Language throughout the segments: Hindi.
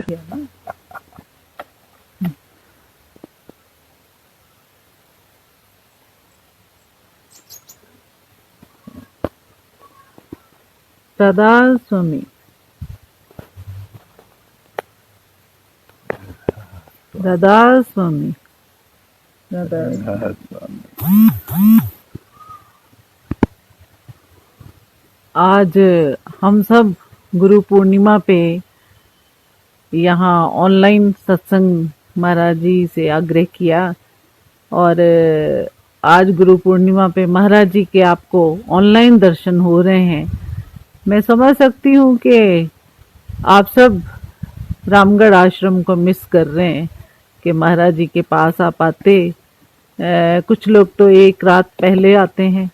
किया ना। सदा स्वामी, सदा स्वामी, सदा। आज हम सब गुरु पूर्णिमा पे यहाँ ऑनलाइन सत्संग महाराज जी से आग्रह किया, और आज गुरु पूर्णिमा पे महाराज जी के आपको ऑनलाइन दर्शन हो रहे हैं। मैं समझ सकती हूँ कि आप सब रामगढ़ आश्रम को मिस कर रहे हैं कि महाराज जी के पास आप आते। कुछ लोग तो एक रात पहले आते हैं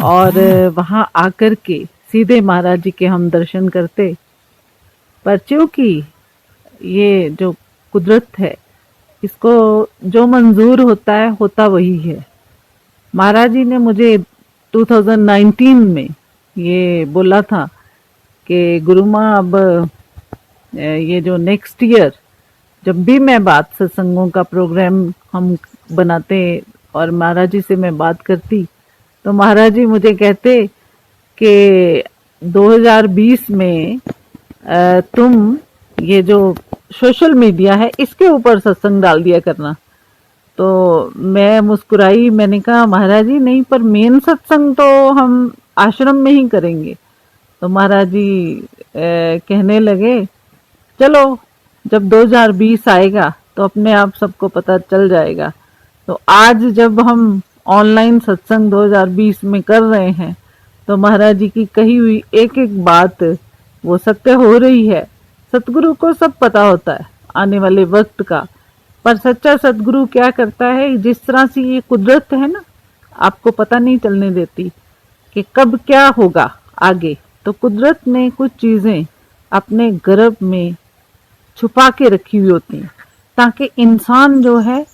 और वहाँ आकर के सीधे महाराज जी के हम दर्शन करते। पर क्योंकि ये जो कुदरत है, इसको जो मंजूर होता है होता वही है। महाराज जी ने मुझे 2019 में ये बोला था कि गुरु माँ अब ये जो नेक्स्ट ईयर जब भी मैं बात सत्संगों का प्रोग्राम हम बनाते और महाराज जी से मैं बात करती, तो महाराज जी मुझे कहते कि 2020 में तुम ये जो सोशल मीडिया है इसके ऊपर सत्संग डाल दिया करना। तो मैं मुस्कुराई, मैंने कहा महाराज जी नहीं, पर मेन सत्संग तो हम आश्रम में ही करेंगे। तो महाराज जी कहने लगे चलो जब 2020 आएगा तो अपने आप सबको पता चल जाएगा। तो आज जब हम ऑनलाइन सत्संग 2020 में कर रहे हैं तो महाराज जी की कही हुई एक एक बात वो सत्य हो रही है। सतगुरु को सब पता होता है आने वाले वक्त का, पर सच्चा सतगुरु क्या करता है, जिस तरह से ये कुदरत है ना, आपको पता नहीं चलने देती कि कब क्या होगा आगे। तो कुदरत ने कुछ चीजें अपने गर्भ में छुपा के रखी हुई होती हैं ताकि इंसान जो है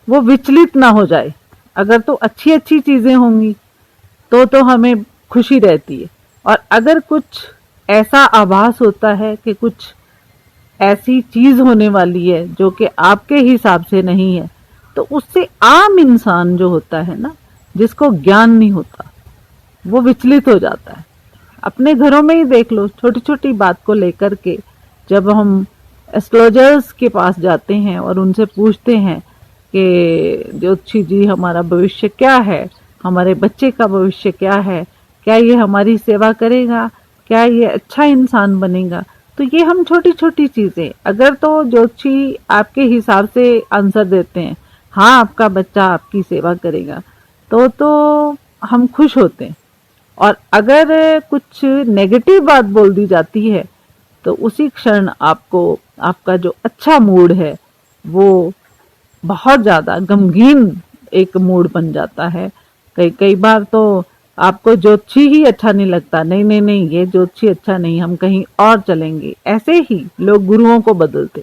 वो विचलित ना हो जाए। अगर तो अच्छी अच्छी चीजें होंगी तो हमें खुशी रहती है, और अगर कुछ ऐसा आभास होता है कि कुछ ऐसी चीज होने वाली है जो कि आपके हिसाब से नहीं है, तो उससे आम इंसान जो होता है ना, जिसको ज्ञान नहीं होता, वो विचलित हो जाता है। अपने घरों में ही देख लो, छोटी छोटी बात को लेकर के जब हम एस्ट्रोलॉजर्स के पास जाते हैं और उनसे पूछते हैं कि ज्योतिषी जी हमारा भविष्य क्या है, हमारे बच्चे का भविष्य क्या है, क्या ये हमारी सेवा करेगा, क्या ये अच्छा इंसान बनेगा, तो ये हम छोटी छोटी चीजें, अगर तो ज्योतिषी आपके हिसाब से आंसर देते हैं हाँ आपका बच्चा आपकी सेवा करेगा, तो हम खुश होते हैं। और अगर कुछ नेगेटिव बात बोल दी जाती है तो उसी क्षण आपको आपका जो अच्छा मूड है वो बहुत ज्यादा गमगीन एक मूड बन जाता है। कई कई बार तो आपको ज्योतिषी ही अच्छा नहीं लगता, नहीं नहीं नहीं ये ज्योतिषी अच्छा नहीं, हम कहीं और चलेंगे। ऐसे ही लोग गुरुओं को बदलते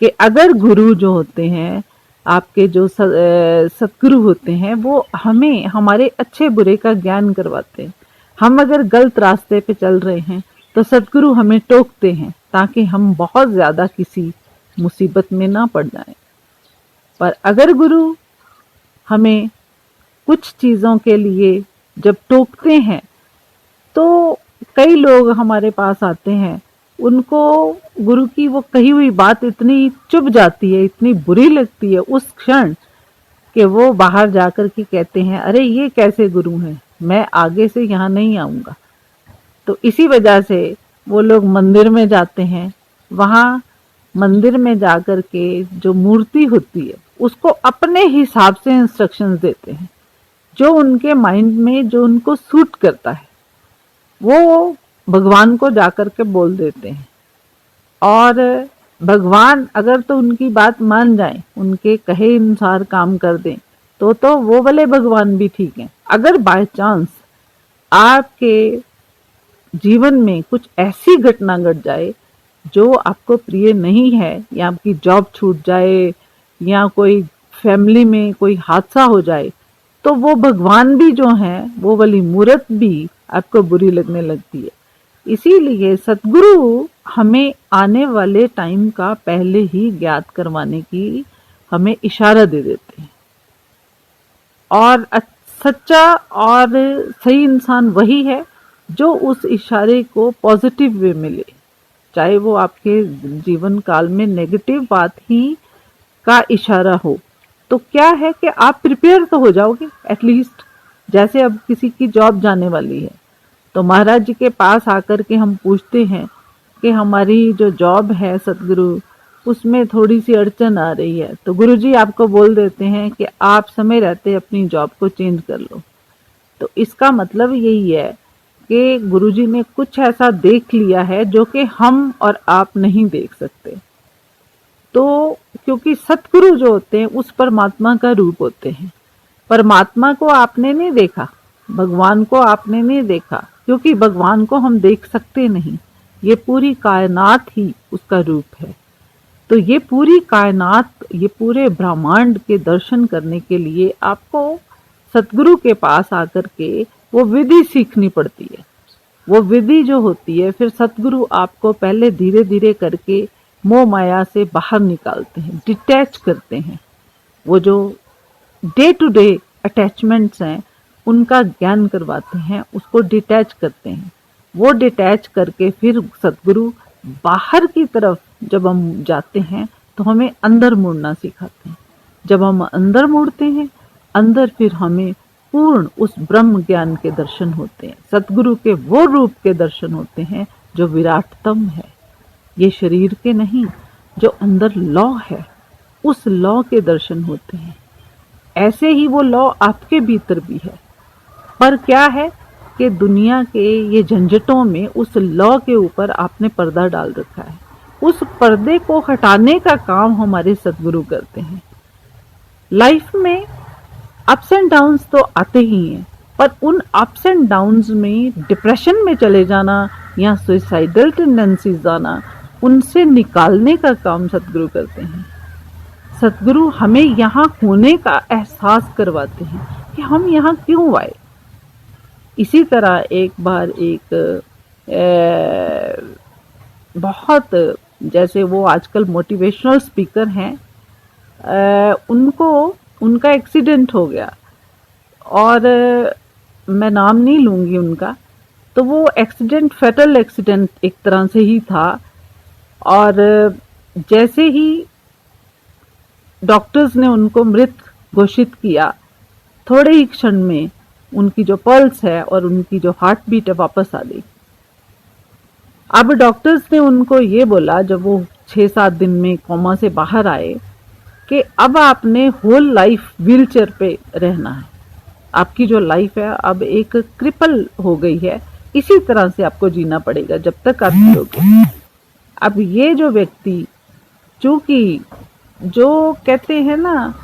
कि अगर गुरु जो होते हैं आपके जो सतगुरु होते हैं वो हमें हमारे अच्छे बुरे का ज्ञान करवाते हैं। हम अगर गलत रास्ते पे चल रहे हैं तो सतगुरु हमें टोकते हैं ताकि हम बहुत ज्यादा किसी मुसीबत में ना पड़ जाएं। पर अगर गुरु हमें कुछ चीजों के लिए जब टोकते हैं तो कई लोग हमारे पास आते हैं, उनको गुरु की वो कही हुई बात इतनी चुभ जाती है, इतनी बुरी लगती है उस क्षण कि वो बाहर जाकर के कहते हैं अरे ये कैसे गुरु हैं, मैं आगे से यहाँ नहीं आऊंगा। तो इसी वजह से वो लोग मंदिर में जाते हैं, वहाँ मंदिर में जाकर के जो मूर्ति होती है उसको अपने हिसाब से इंस्ट्रक्शंस देते हैं, जो उनके माइंड में जो उनको सूट करता है वो भगवान को जाकर के बोल देते हैं। और भगवान अगर तो उनकी बात मान जाए, उनके कहे अनुसार काम कर दें तो वो वाले भगवान भी ठीक हैं। अगर बाय चांस आपके जीवन में कुछ ऐसी घटना घट जाए जो आपको प्रिय नहीं है, या आपकी जॉब छूट जाए, या कोई फैमिली में कोई हादसा हो जाए, तो वो भगवान भी जो है, वो वाली मूर्त भी आपको बुरी लगने लगती है। इसीलिए सतगुरु हमें आने वाले टाइम का पहले ही ज्ञात करवाने की हमें इशारा दे देते हैं। और सच्चा और सही इंसान वही है जो उस इशारे को पॉजिटिव वे में ले, चाहे वो आपके जीवन काल में नेगेटिव बात ही का इशारा हो। तो क्या है कि आप प्रिपेयर तो हो जाओगे एटलीस्ट। जैसे अब किसी की जॉब जाने वाली है तो महाराज जी के पास आकर के हम पूछते हैं कि हमारी जो जॉब है सतगुरु, उसमें थोड़ी सी अड़चन आ रही है, तो गुरुजी आपको बोल देते हैं कि आप समय रहते अपनी जॉब को चेंज कर लो। तो इसका मतलब यही है कि गुरुजी ने कुछ ऐसा देख लिया है जो कि हम और आप नहीं देख सकते। तो क्योंकि सतगुरु जो होते हैं उस परमात्मा का रूप होते हैं। परमात्मा को आपने नहीं देखा, भगवान को आपने नहीं देखा, क्योंकि भगवान को हम देख सकते नहीं, ये पूरी कायनात ही उसका रूप है। तो ये पूरी कायनात, ये पूरे ब्रह्मांड के दर्शन करने के लिए आपको सतगुरु के पास आकर के वो विधि सीखनी पड़ती है। वो विधि जो होती है फिर सतगुरु आपको पहले धीरे धीरे करके मोह माया से बाहर निकालते हैं, डिटैच करते हैं। वो जो डे टू डे अटैचमेंट्स हैं उनका ज्ञान करवाते हैं, उसको डिटैच करते हैं। वो डिटैच करके फिर सतगुरु बाहर की तरफ जब हम जाते हैं तो हमें अंदर मुड़ना सिखाते हैं। जब हम अंदर मुड़ते हैं, अंदर फिर हमें पूर्ण उस ब्रह्म ज्ञान के दर्शन होते हैं। सतगुरु के वो रूप के दर्शन होते हैं जो विराटतम है, ये शरीर के नहीं, जो अंदर लौ है उस लौ के दर्शन होते हैं। ऐसे ही वो लौ आपके भीतर भी है, पर क्या है कि दुनिया के ये झंझटों में उस लौ के ऊपर आपने पर्दा डाल रखा है। उस पर्दे को हटाने का काम हमारे सतगुरु करते हैं। लाइफ में अप्स एंड डाउन्स तो आते ही हैं, पर उन अप्स एंड डाउन्स में डिप्रेशन में चले जाना या सुसाइडल टेंडेंसीज आना, उनसे निकालने का काम सतगुरु करते हैं। सतगुरु हमें यहाँ होने का एहसास करवाते हैं कि हम यहाँ क्यों आए। इसी तरह एक बार एक बहुत, जैसे वो आजकल मोटिवेशनल स्पीकर हैं, उनका एक्सीडेंट हो गया और मैं नाम नहीं लूँगी उनका। तो वो एक्सीडेंट फैटल एक्सीडेंट एक तरह से ही था, और जैसे ही डॉक्टर्स ने उनको मृत घोषित किया, थोड़े ही क्षण में उनकी जो पल्स है और उनकी जो हार्ट बीट है वापस आ गई। अब डॉक्टर्स ने उनको ये बोला जब वो 6-7 दिन में कोमा से बाहर आए कि अब आपने होल लाइफ व्हीलचेयर पे रहना है, आपकी जो लाइफ है अब एक क्रिपल हो गई है, इसी तरह से आपको जीना पड़ेगा जब तक आप जियोगे। अब ये जो व्यक्ति, चूंकि जो कहते हैं ना,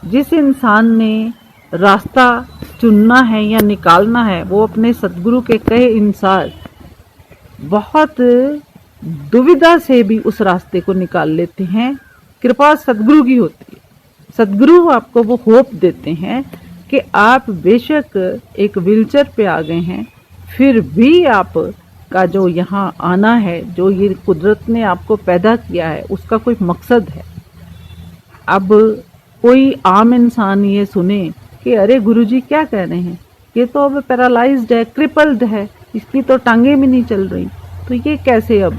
जिस इंसान ने रास्ता चुनना है या निकालना है वो अपने सतगुरु के कहे अनुसार बहुत दुविधा से भी उस रास्ते को निकाल लेते हैं। कृपा सतगुरु की होती है। सतगुरु आपको वो होप देते हैं कि आप बेशक एक व्हीलचेयर पे आ गए हैं, फिर भी आप का जो यहाँ आना है, जो ये कुदरत ने आपको पैदा किया है, उसका कोई मकसद है। अब कोई आम इंसान ये सुने कि अरे गुरुजी क्या कह रहे हैं, ये तो अब पैरालाइज्ड है, क्रिपल्ड है, इसकी तो टांगे भी नहीं चल रही, तो ये कैसे अब।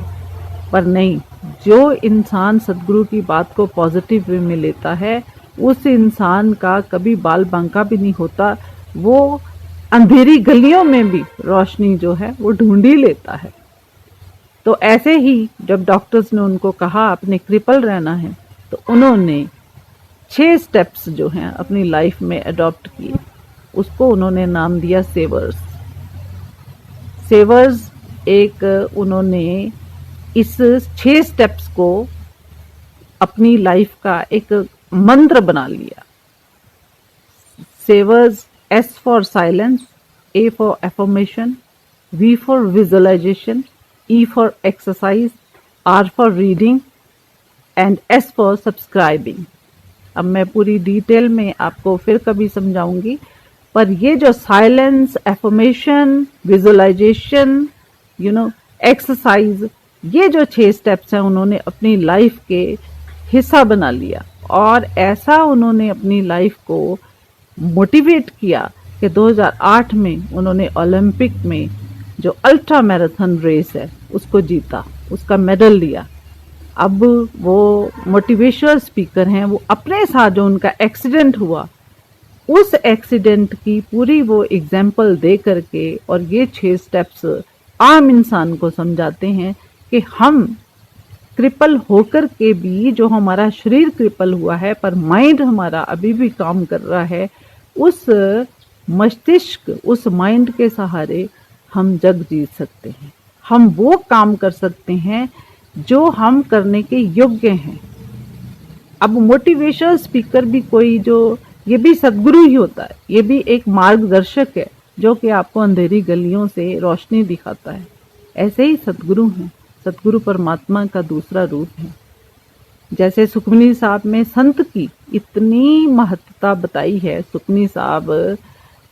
पर नहीं, जो इंसान सतगुरु की बात को पॉजिटिव वे में लेता है उस इंसान का कभी बाल बांका भी नहीं होता। वो अंधेरी गलियों में भी रोशनी जो है वो ढूंढ ही लेता है। तो ऐसे ही जब डॉक्टर्स ने उनको कहा आपने क्रिपल रहना है, तो उन्होंने 6 स्टेप्स जो हैं अपनी लाइफ में अडॉप्ट किए। उसको उन्होंने नाम दिया सेवर्स। सेवर्स एक उन्होंने इस 6 स्टेप्स को अपनी लाइफ का एक मंत्र बना लिया। सेवर्स, S for silence, A for affirmation, V for visualization, E for exercise, R for reading and S for subscribing। अब मैं पूरी डिटेल में आपको फिर कभी समझाऊंगी, पर ये जो साइलेंस, एफर्मेशन, विजुअलाइजेशन, एक्सरसाइज, ये जो 6 स्टेप्स हैं उन्होंने अपनी लाइफ के हिस्सा बना लिया और ऐसा उन्होंने अपनी लाइफ को मोटिवेट किया कि 2008 में उन्होंने ओलंपिक में जो अल्ट्रा मैराथन रेस है उसको जीता, उसका मेडल लिया। अब वो मोटिवेशनल स्पीकर हैं। वो अपने साथ जो उनका एक्सीडेंट हुआ उस एक्सीडेंट की पूरी वो एग्जाम्पल दे करके और ये 6 स्टेप्स आम इंसान को समझाते हैं कि हम क्रिपल होकर के भी, जो हमारा शरीर क्रिपल हुआ है पर माइंड हमारा अभी भी काम कर रहा है, उस मस्तिष्क, उस माइंड के सहारे हम जग जीत सकते हैं। हम वो काम कर सकते हैं जो हम करने के योग्य हैं। अब मोटिवेशनल स्पीकर भी कोई, जो ये भी सदगुरु ही होता है, ये भी एक मार्गदर्शक है जो कि आपको अंधेरी गलियों से रोशनी दिखाता है। ऐसे ही सदगुरु हैं। सदगुरु परमात्मा का दूसरा रूप है। जैसे सुखमनी साहब में संत की इतनी महत्ता बताई है। सुखमनी साहब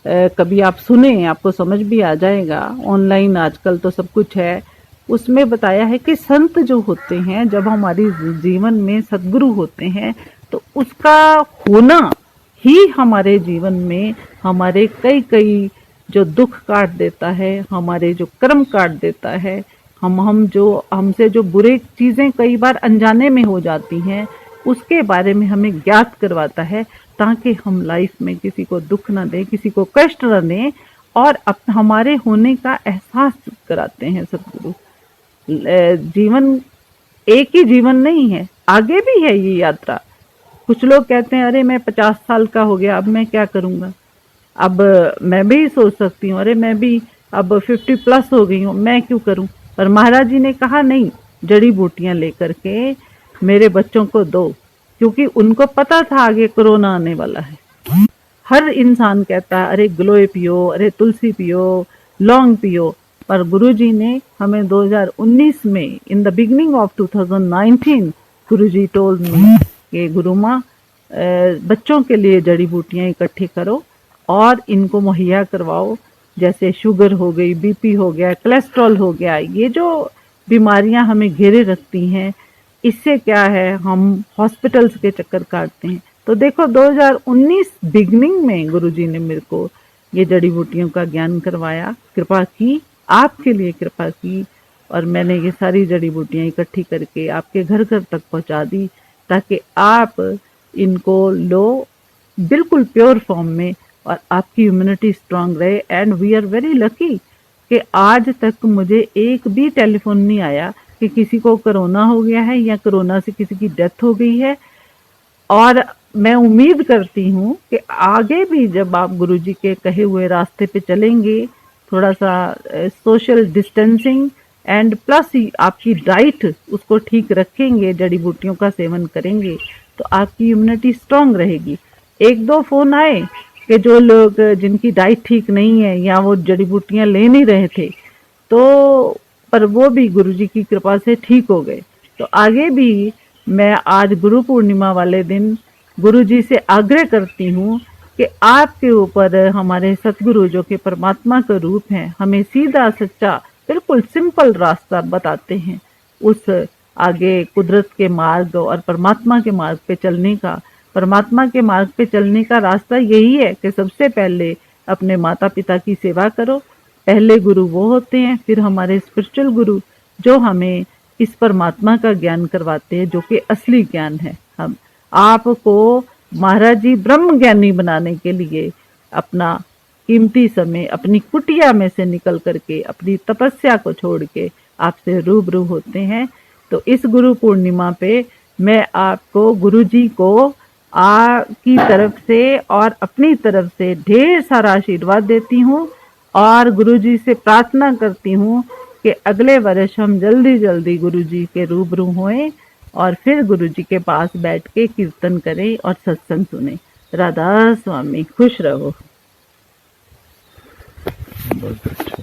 कभी आप सुने, आपको समझ भी आ जाएगा। ऑनलाइन आजकल तो सब कुछ है। उसमें बताया है कि संत जो होते हैं, जब हमारी जीवन में सदगुरु होते हैं तो उसका होना ही हमारे जीवन में हमारे कई कई जो दुख काट देता है, हमारे जो कर्म काट देता है, हमसे जो बुरे चीजें कई बार अनजाने में हो जाती हैं उसके बारे में हमें ज्ञात करवाता है, ताकि हम लाइफ में किसी को दुख न दें, किसी को कष्ट न दें और हमारे होने का एहसास कराते हैं सदगुरु। जीवन एक ही जीवन नहीं है, आगे भी है ये यात्रा। कुछ लोग कहते हैं अरे मैं 50 साल का हो गया, अब मैं क्या करूंगा। अब मैं भी सोच सकती हूँ अरे मैं भी अब 50+ हो गई हूँ, मैं क्यों करूं। पर महाराज जी ने कहा नहीं, जड़ी बूटियां लेकर के मेरे बच्चों को दो, क्योंकि उनको पता था आगे कोरोना आने वाला है। हर इंसान कहता है अरे गिलोय पियो, अरे तुलसी पियो, लौंग पियो, पर गुरुजी ने हमें 2019 में, in the beginning of 2019, Guruji told me कि गुरु माँ बच्चों के लिए जड़ी बूटियां इकट्ठी करो और इनको मुहैया करवाओ। जैसे शुगर हो गई, बीपी हो गया, कोलेस्ट्रॉल हो गया, ये जो बीमारियां हमें घेरे रखती हैं, इससे क्या है हम हॉस्पिटल्स के चक्कर काटते हैं। तो देखो 2019 बिगनिंग में गुरुजी ने मेरे को ये जड़ी बूटियों का ज्ञान करवाया, कृपा की, आपके लिए कृपा की, और मैंने ये सारी जड़ी बूटियां इकट्ठी करके आपके घर घर तक पहुंचा दी, ताकि आप इनको लो बिल्कुल प्योर फॉर्म में और आपकी इम्यूनिटी स्ट्रांग रहे। And we are very lucky कि आज तक मुझे एक भी टेलीफोन नहीं आया कि किसी को कोरोना हो गया है या कोरोना से किसी की डेथ हो गई है। और मैं उम्मीद करती हूँ कि आगे भी जब आप गुरुजी के कहे हुए रास्ते पे चलेंगे, थोड़ा सा सोशल डिस्टेंसिंग एंड प्लस आपकी डाइट उसको ठीक रखेंगे, जड़ी बूटियों का सेवन करेंगे, तो आपकी इम्यूनिटी स्ट्रांग रहेगी। 1-2 फोन आए कि जो लोग जिनकी डाइट ठीक नहीं है या वो जड़ी बूटियां ले नहीं रहे थे, तो पर वो भी गुरुजी की कृपा से ठीक हो गए। तो आगे भी मैं आज गुरु पूर्णिमा वाले दिन गुरुजी से आग्रह करती हूँ कि आपके ऊपर हमारे सतगुरु जो कि परमात्मा का रूप है, हमें सीधा सच्चा बिल्कुल सिंपल रास्ता बताते हैं। उस आगे कुदरत के मार्ग और परमात्मा के मार्ग पे चलने का, परमात्मा के मार्ग पे चलने का रास्ता यही है कि सबसे पहले अपने माता पिता की सेवा करो। पहले गुरु वो होते हैं, फिर हमारे स्पिरिचुअल गुरु जो हमें इस परमात्मा का ज्ञान करवाते हैं, जो कि असली ज्ञान है। हम आपको महाराज जी ब्रह्म ज्ञानी बनाने के लिए अपना कीमती समय अपनी कुटिया में से निकल करके, अपनी तपस्या को छोड़ के आपसे रूबरू होते हैं। तो इस गुरु पूर्णिमा पे मैं आपको गुरुजी को की तरफ से और अपनी तरफ से ढेर सारा आशीर्वाद देती हूँ और गुरुजी से प्रार्थना करती हूँ कि अगले वर्ष हम जल्दी जल्दी गुरुजी के रूबरू होएं और फिर गुरुजी के पास बैठ के कीर्तन करें और सत्संग सुने। राधा स्वामी, खुश रहो। बहुत अच्छा।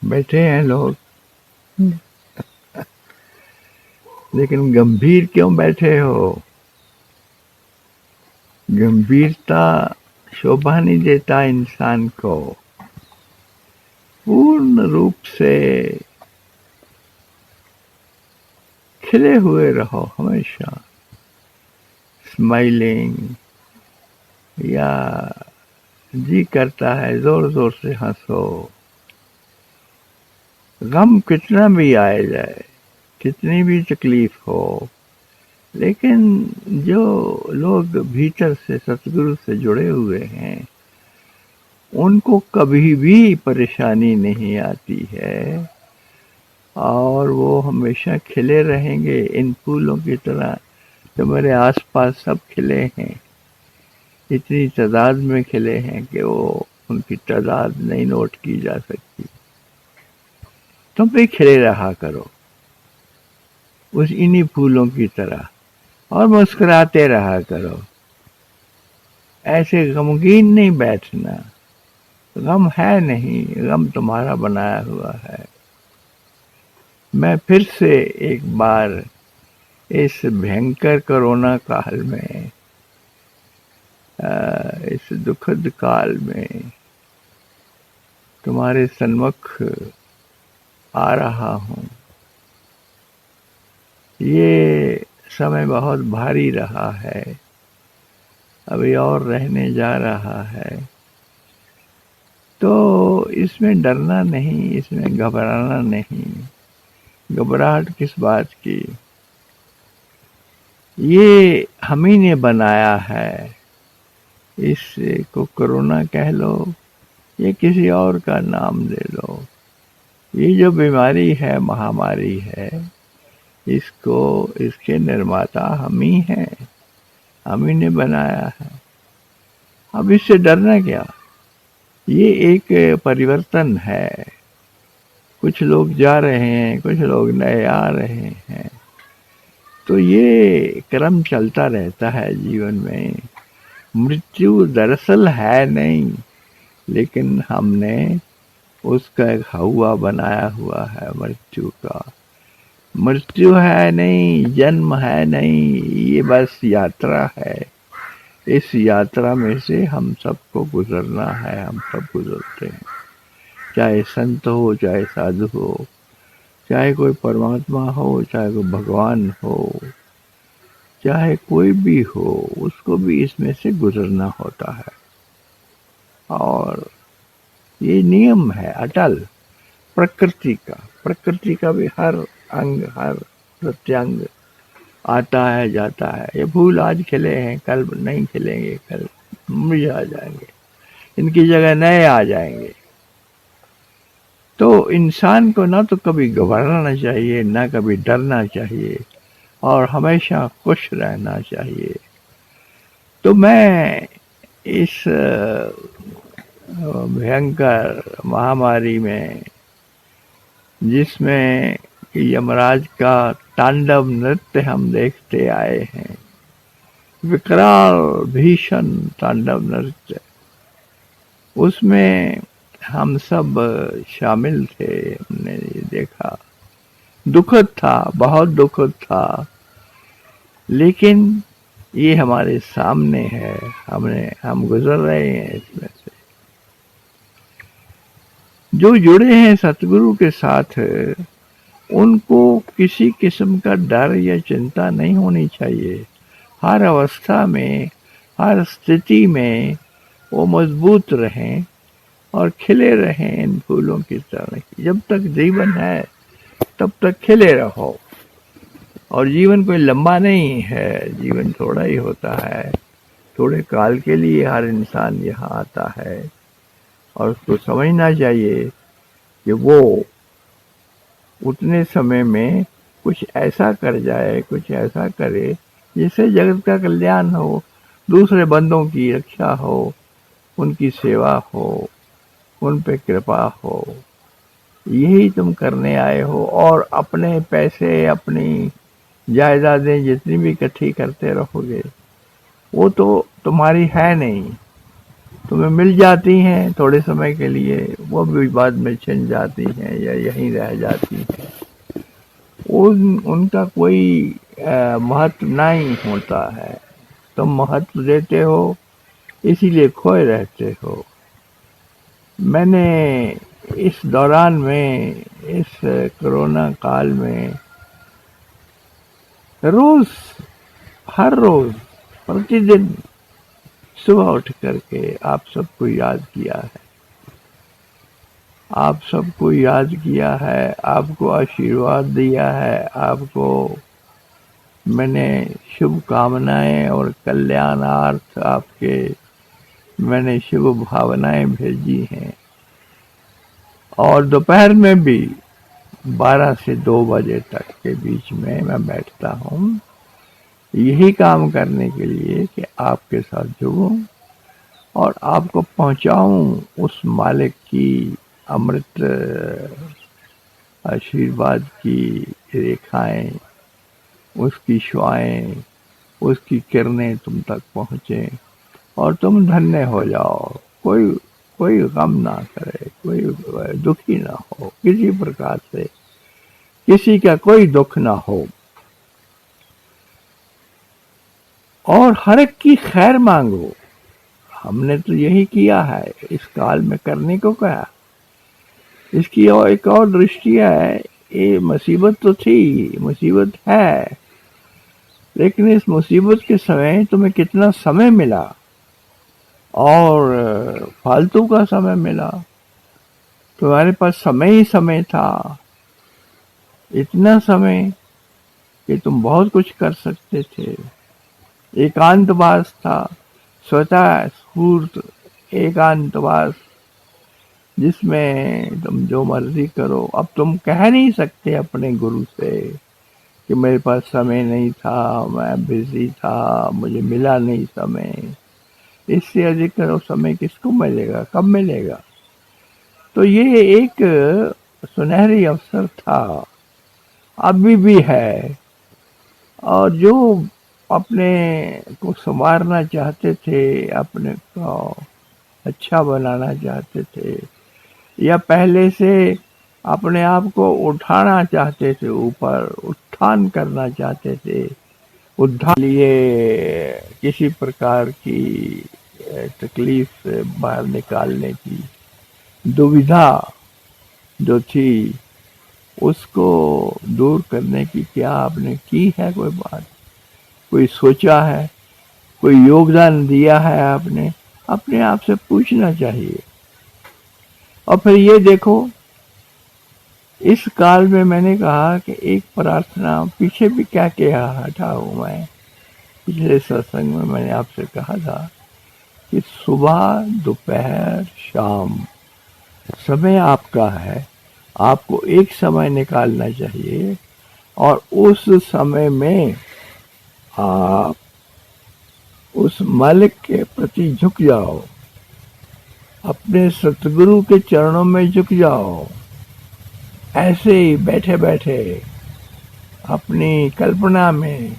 बैठे हैं लोग, लेकिन गंभीर क्यों बैठे हो? गंभीरता शोभा नहीं देता इंसान को। पूर्ण रूप से खिले हुए रहो हमेशा, स्माइलिंग, या जी करता है जोर जोर से हंसो। गम कितना भी आए जाए, कितनी भी तकलीफ हो, लेकिन जो लोग भीतर से सतगुरु से जुड़े हुए हैं उनको कभी भी परेशानी नहीं आती है और वो हमेशा खिले रहेंगे इन फूलों की तरह। जो मेरे आसपास सब खिले हैं, इतनी तादाद में खिले हैं कि वो उनकी तादाद नहीं नोट की जा सकती। तुम भी खिले रहा करो उस इन्हीं फूलों की तरह और मुस्कुराते रहा करो। ऐसे गमगीन नहीं बैठना, गम है नहीं, गम तुम्हारा बनाया हुआ है। मैं फिर से एक बार इस भयंकर कोरोना काल में, इस दुखद काल में तुम्हारे सन्मुख आ रहा हूँ। ये समय बहुत भारी रहा है, अभी और रहने जा रहा है, तो इसमें डरना नहीं, इसमें घबराना नहीं। घबराहट किस बात की? ये हम ही ने बनाया है। इसको कोरोना कह लो या किसी और का नाम दे लो, ये जो बीमारी है, महामारी है, इसके निर्माता हम ही हैं, हम ही ने बनाया है। अब इससे डरना क्या? ये एक परिवर्तन है। कुछ लोग जा रहे हैं, कुछ लोग नए आ रहे हैं, तो ये क्रम चलता रहता है जीवन में। मृत्यु दरअसल है नहीं, लेकिन हमने उसका एक हवा बनाया हुआ है मृत्यु का। मृत्यु है नहीं, जन्म है नहीं, ये बस यात्रा है। इस यात्रा में से हम सबको गुजरना है, हम सब गुजरते हैं। चाहे संत हो, चाहे साधु हो, चाहे कोई परमात्मा हो, चाहे कोई भगवान हो, चाहे कोई भी हो, उसको भी इसमें से गुजरना होता है। और ये नियम है अटल प्रकृति का। प्रकृति का भी हर अंग, हर प्रत्यंग आता है, जाता है। ये फूल आज खिले हैं, कल नहीं खिलेंगे, कल मुरझा जाएंगे, इनकी जगह नए आ जाएंगे। तो इंसान को ना तो कभी घबराना चाहिए, ना कभी डरना चाहिए, और हमेशा खुश रहना चाहिए। तो मैं इस भयंकर महामारी में, जिसमें यमराज का तांडव नृत्य हम देखते आए हैं, विकराल भीषण तांडव नृत्य, उसमें हम सब शामिल थे। हमने ये देखा, दुखद था, बहुत दुखद था, लेकिन ये हमारे सामने है, हम गुजर रहे हैं इसमें से। जो जुड़े हैं सतगुरु के साथ, उनको किसी किस्म का डर या चिंता नहीं होनी चाहिए। हर अवस्था में, हर स्थिति में वो मजबूत रहें और खिले रहें इन फूलों की तरह। जब तक जीवन है तब तक खिले रहो। और जीवन कोई लंबा नहीं है, जीवन थोड़ा ही होता है। थोड़े काल के लिए हर इंसान यहाँ आता है, और उसको समझना चाहिए कि वो उतने समय में कुछ ऐसा कर जाए, कुछ ऐसा करे जिससे जगत का कल्याण हो, दूसरे बंदों की रक्षा हो, उनकी सेवा हो, उन पे कृपा हो। यही तुम करने आए हो। और अपने पैसे, अपनी जायदादें जितनी भी इकट्ठी करते रहोगे, वो तो तुम्हारी है नहीं, तुम्हें मिल जाती हैं थोड़े समय के लिए, वो भी बाद में छिन जाती हैं या यहीं रह जाती हैं। उनका कोई महत्व नहीं होता है। तुम महत्व देते हो इसीलिए खोए रहते हो। मैंने इस दौरान में, इस कोरोना काल में रोज, हर रोज, प्रतिदिन सुबह उठ करके आप सबको याद किया है, आप सबको याद किया है, आपको आशीर्वाद दिया है, आपको मैंने शुभकामनाएं और कल्याणार्थ आपके मैंने शुभ भावनाएं भेजी हैं। और दोपहर में भी 12 से 2 बजे तक के बीच में मैं बैठता हूँ, यही काम करने के लिए कि आपके साथ जुड़ूं और आपको पहुंचाऊं उस मालिक की अमृत आशीर्वाद की रेखाएं, उसकी शुआएं, उसकी किरणें तुम तक पहुंचे और तुम धन्य हो जाओ। कोई कोई गम ना करे, कोई दुखी ना हो, किसी प्रकार से किसी का कोई दुख ना हो, और हर एक की खैर मांगो। हमने तो यही किया है, इस काल में करने को कहा। इसकी और एक और दृष्टि है, ये मुसीबत तो थी, मुसीबत है, लेकिन इस मुसीबत के समय तुम्हें कितना समय मिला, और फालतू का समय मिला। तुम्हारे पास समय ही समय था, इतना समय कि तुम बहुत कुछ कर सकते थे। एकांतवास था, स्वतः स्फूर्त एकांतवास, जिसमें तुम जो मर्जी करो। अब तुम कह नहीं सकते अपने गुरु से कि मेरे पास समय नहीं था, मैं बिजी था, मुझे मिला नहीं समय। इससे अधिक समय किसको मिलेगा, कब मिलेगा? तो ये एक सुनहरी अवसर था, अभी भी है। और जो अपने को संवारना चाहते थे, अपने को अच्छा बनाना चाहते थे, या पहले से अपने आप को उठाना चाहते थे, ऊपर उत्थान करना चाहते थे, उद्धार लिए किसी प्रकार की तकलीफ से बाहर निकालने की दुविधा जो थी, उसको दूर करने की क्या आपने की है कोई बात? कोई सोचा है, कोई योगदान दिया है आपने? अपने आप से पूछना चाहिए। और फिर ये देखो, इस काल में मैंने कहा कि एक प्रार्थना, पीछे भी क्या कहा हटा हूं मैं, पिछले सत्संग में मैंने आपसे कहा था कि सुबह, दोपहर, शाम समय आपका है, आपको एक समय निकालना चाहिए और उस समय में आप उस मालिक के प्रति झुक जाओ, अपने सतगुरु के चरणों में झुक जाओ। ऐसे ही बैठे बैठे अपनी कल्पना में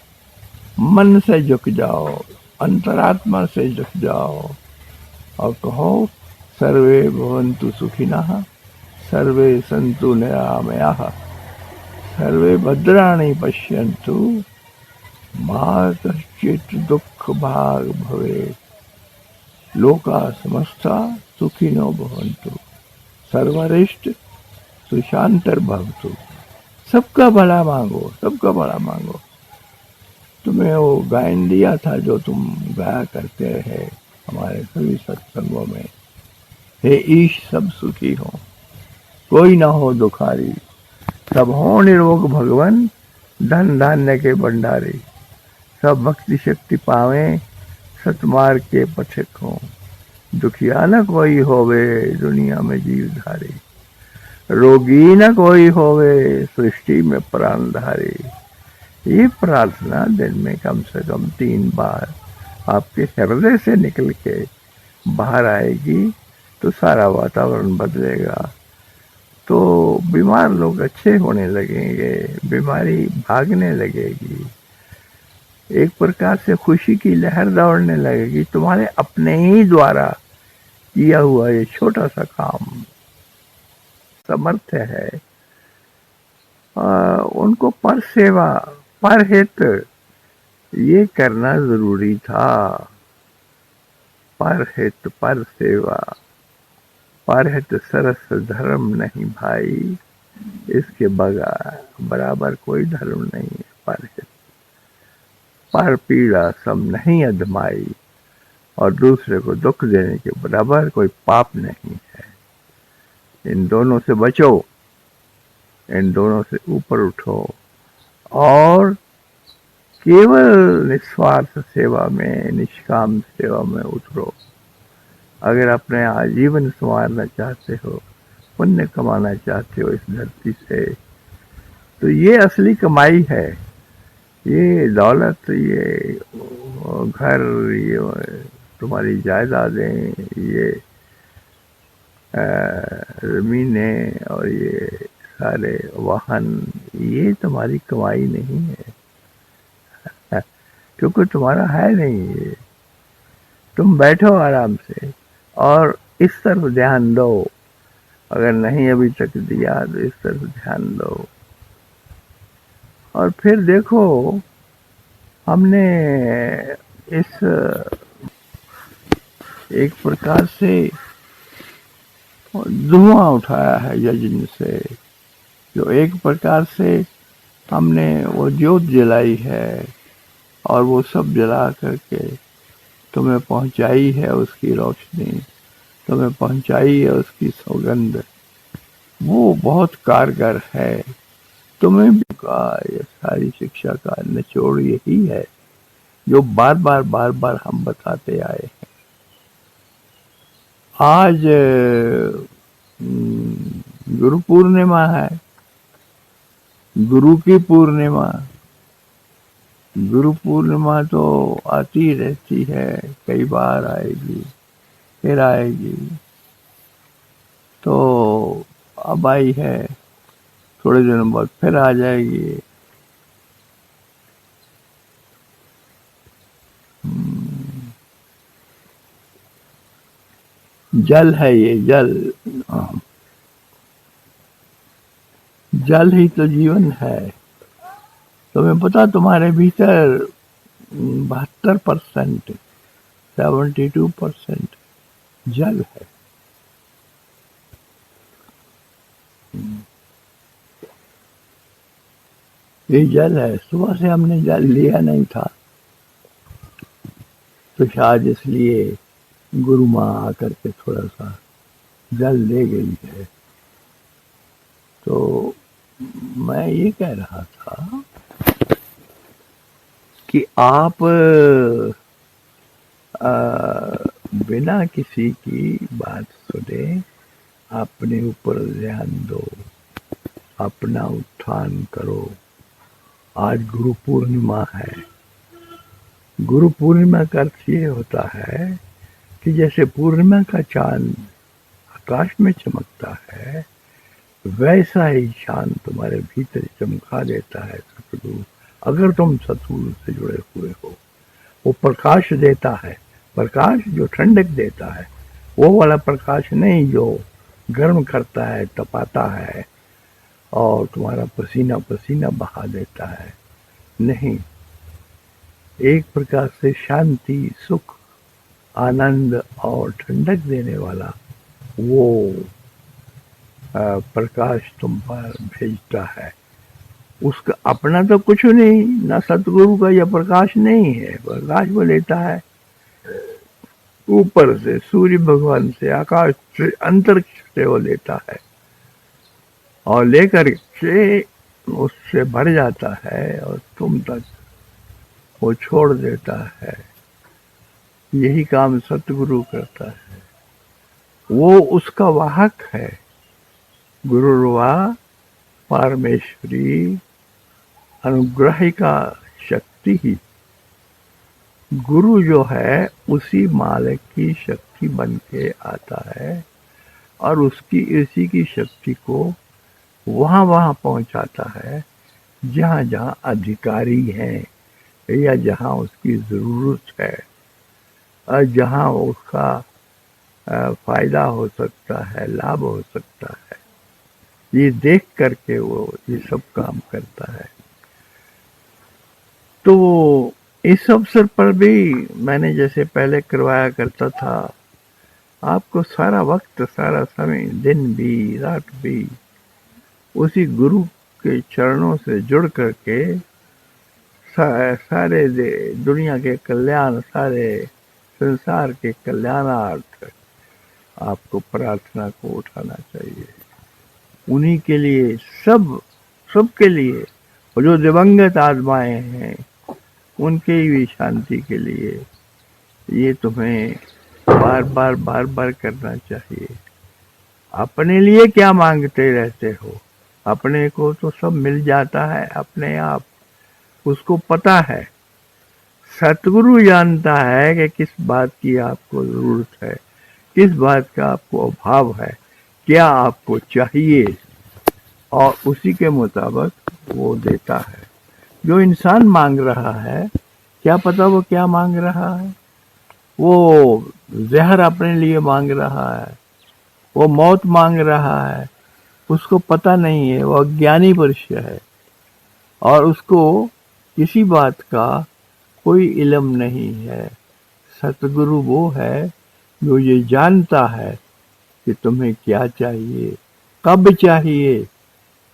मन से झुक जाओ, अंतरात्मा से झुक जाओ और कहो, सर्वे भवन्तु सुखिनः, सर्वे सन्तु निरामयाः, सर्वे भद्राणि पश्यन्तु, मा कश्चित् दुःख भाग् भवेत्, लोका समस्ता सुखिनो भवन्तु, सर्वरिष्ट सुशांतिर्भवतु। सबका भला मांगो, सबका भला मांगो। तुम्हें वो गायन दिया था जो तुम गाया करते हैं हमारे सभी सत्संगों में, हे ईश सब सुखी हो, कोई ना हो दुखारी, सब हो निरोग भगवन, धन धान्य के भंडारी, सब भक्ति शक्ति पावे, सतमार्ग के पथिक हो, दुखिया न कोई होवे दुनिया में जीवधारी, रोगी न कोई होवे सृष्टि में प्राणधारी। ये प्रार्थना दिन में कम से कम 3 बार आपके हृदय से निकल के बाहर आएगी तो सारा वातावरण बदलेगा। तो बीमार लोग अच्छे होने लगेंगे, बीमारी भागने लगेगी, एक प्रकार से खुशी की लहर दौड़ने लगेगी। तुम्हारे अपने ही द्वारा किया हुआ ये छोटा सा काम समर्थ है, उनको पर सेवा, पर हित ये करना जरूरी था। परहित पर सेवा, परहित सरस धर्म नहीं भाई, इसके बराबर कोई धर्म नहीं है। परहित पर पीड़ा सब नहीं अधमाई, और दूसरे को दुख देने के बराबर कोई पाप नहीं है। इन दोनों से बचो, इन दोनों से ऊपर उठो और केवल निस्वार्थ सेवा में, निष्काम सेवा में उतरो। अगर अपने आजीवन संवारना चाहते हो, पुण्य कमाना चाहते हो इस धरती से, तो ये असली कमाई है। ये दौलत, ये घर, ये तुम्हारी जायदादें, ये जमीनें और ये सारे वाहन, ये तुम्हारी कमाई नहीं है, क्योंकि तुम्हारा है नहीं ये। तुम बैठो आराम से और इस तरफ ध्यान दो। अगर नहीं अभी तक दिया तो इस तरफ ध्यान दो, और फिर देखो हमने इस एक प्रकार से धुआं उठाया है यज्ञ से, जो एक प्रकार से हमने वो ज्योत जलाई है और वो सब जला करके तुम्हें पहुंचाई है उसकी रोशनी, तुम्हें पहुंचाई है उसकी सौगंध। वो बहुत कारगर है। तुम्हें भी का ये सारी शिक्षा का निचोड़ यही है जो बार बार हम बताते आए हैं। आज गुरु पूर्णिमा है, गुरु की पूर्णिमा। गुरु पूर्णिमा तो आती रहती है, कई बार आएगी, फिर आएगी। तो अब आई है, थोड़े दिनों बाद फिर आ जाएगी। जल है ये, जल। जल ही तो जीवन है। तुम्हें पता, तुम्हारे भीतर 72%, 72% जल है। ये जल है। सुबह से हमने जल लिया नहीं था, तो शायद इसलिए गुरु माँ आकर के थोड़ा सा जल ले गई है। तो मैं ये कह रहा था कि आप बिना किसी की बात सुने अपने ऊपर ध्यान दो, अपना उत्थान करो। आज गुरु पूर्णिमा है। गुरु पूर्णिमा का अर्थ ये होता है कि जैसे पूर्णिमा का चांद आकाश में चमकता है, वैसा ही चांद तुम्हारे भीतर चमका देता है सतगुरु। अगर तुम सतगुरु से जुड़े हुए हो, वो प्रकाश देता है। प्रकाश जो ठंडक देता है, वो वाला प्रकाश नहीं जो गर्म करता है, तपाता है और तुम्हारा पसीना पसीना बहा देता है। नहीं, एक प्रकार से शांति, सुख, आनंद और ठंडक देने वाला वो प्रकाश तुम पर भेजता है। उसका अपना तो कुछ नहीं, ना सतगुरु का यह प्रकाश नहीं है। प्रकाश वो लेता है ऊपर से, सूर्य भगवान से, आकाश से, अंतरिक्ष से वो लेता है और लेकर के उससे भर जाता है और तुम तक वो छोड़ देता है। यही काम सतगुरु करता है। वो उसका वाहक है। गुरुर्वा परमेश्वरी अनुग्रहिका शक्ति ही। गुरु जो है उसी मालिक की शक्ति बन के आता है और उसकी इसी की शक्ति को वहाँ पहुँचाता है जहाँ जहाँ अधिकारी हैं या जहाँ उसकी ज़रूरत है और जहाँ उसका फायदा हो सकता है, लाभ हो सकता है। ये देख करके वो ये सब काम करता है। तो इस अवसर पर भी मैंने जैसे पहले करवाया करता था, आपको सारा वक्त, सारा समय, दिन भी रात भी उसी गुरु के चरणों से जुड़ करके सारे दुनिया के कल्याण, सारे संसार के कल्याणार्थ आपको प्रार्थना को उठाना चाहिए। उन्हीं के लिए, सबके लिए, और जो दिवंगत आत्माएं हैं उनके भी शांति के लिए ये तुम्हें बार बार करना चाहिए। अपने लिए क्या मांगते रहते हो? अपने को तो सब मिल जाता है अपने आप, उसको पता है। सतगुरु जानता है कि किस बात की आपको जरूरत है, किस बात का आपको अभाव है, क्या आपको चाहिए, और उसी के मुताबिक वो देता है। जो इंसान मांग रहा है, क्या पता वो क्या मांग रहा है? वो जहर अपने लिए मांग रहा है, वो मौत मांग रहा है, उसको पता नहीं है, वो अज्ञानी पुरुष है और उसको किसी बात का कोई इल्म नहीं है। सतगुरु वो है जो ये जानता है कि तुम्हें क्या चाहिए, कब चाहिए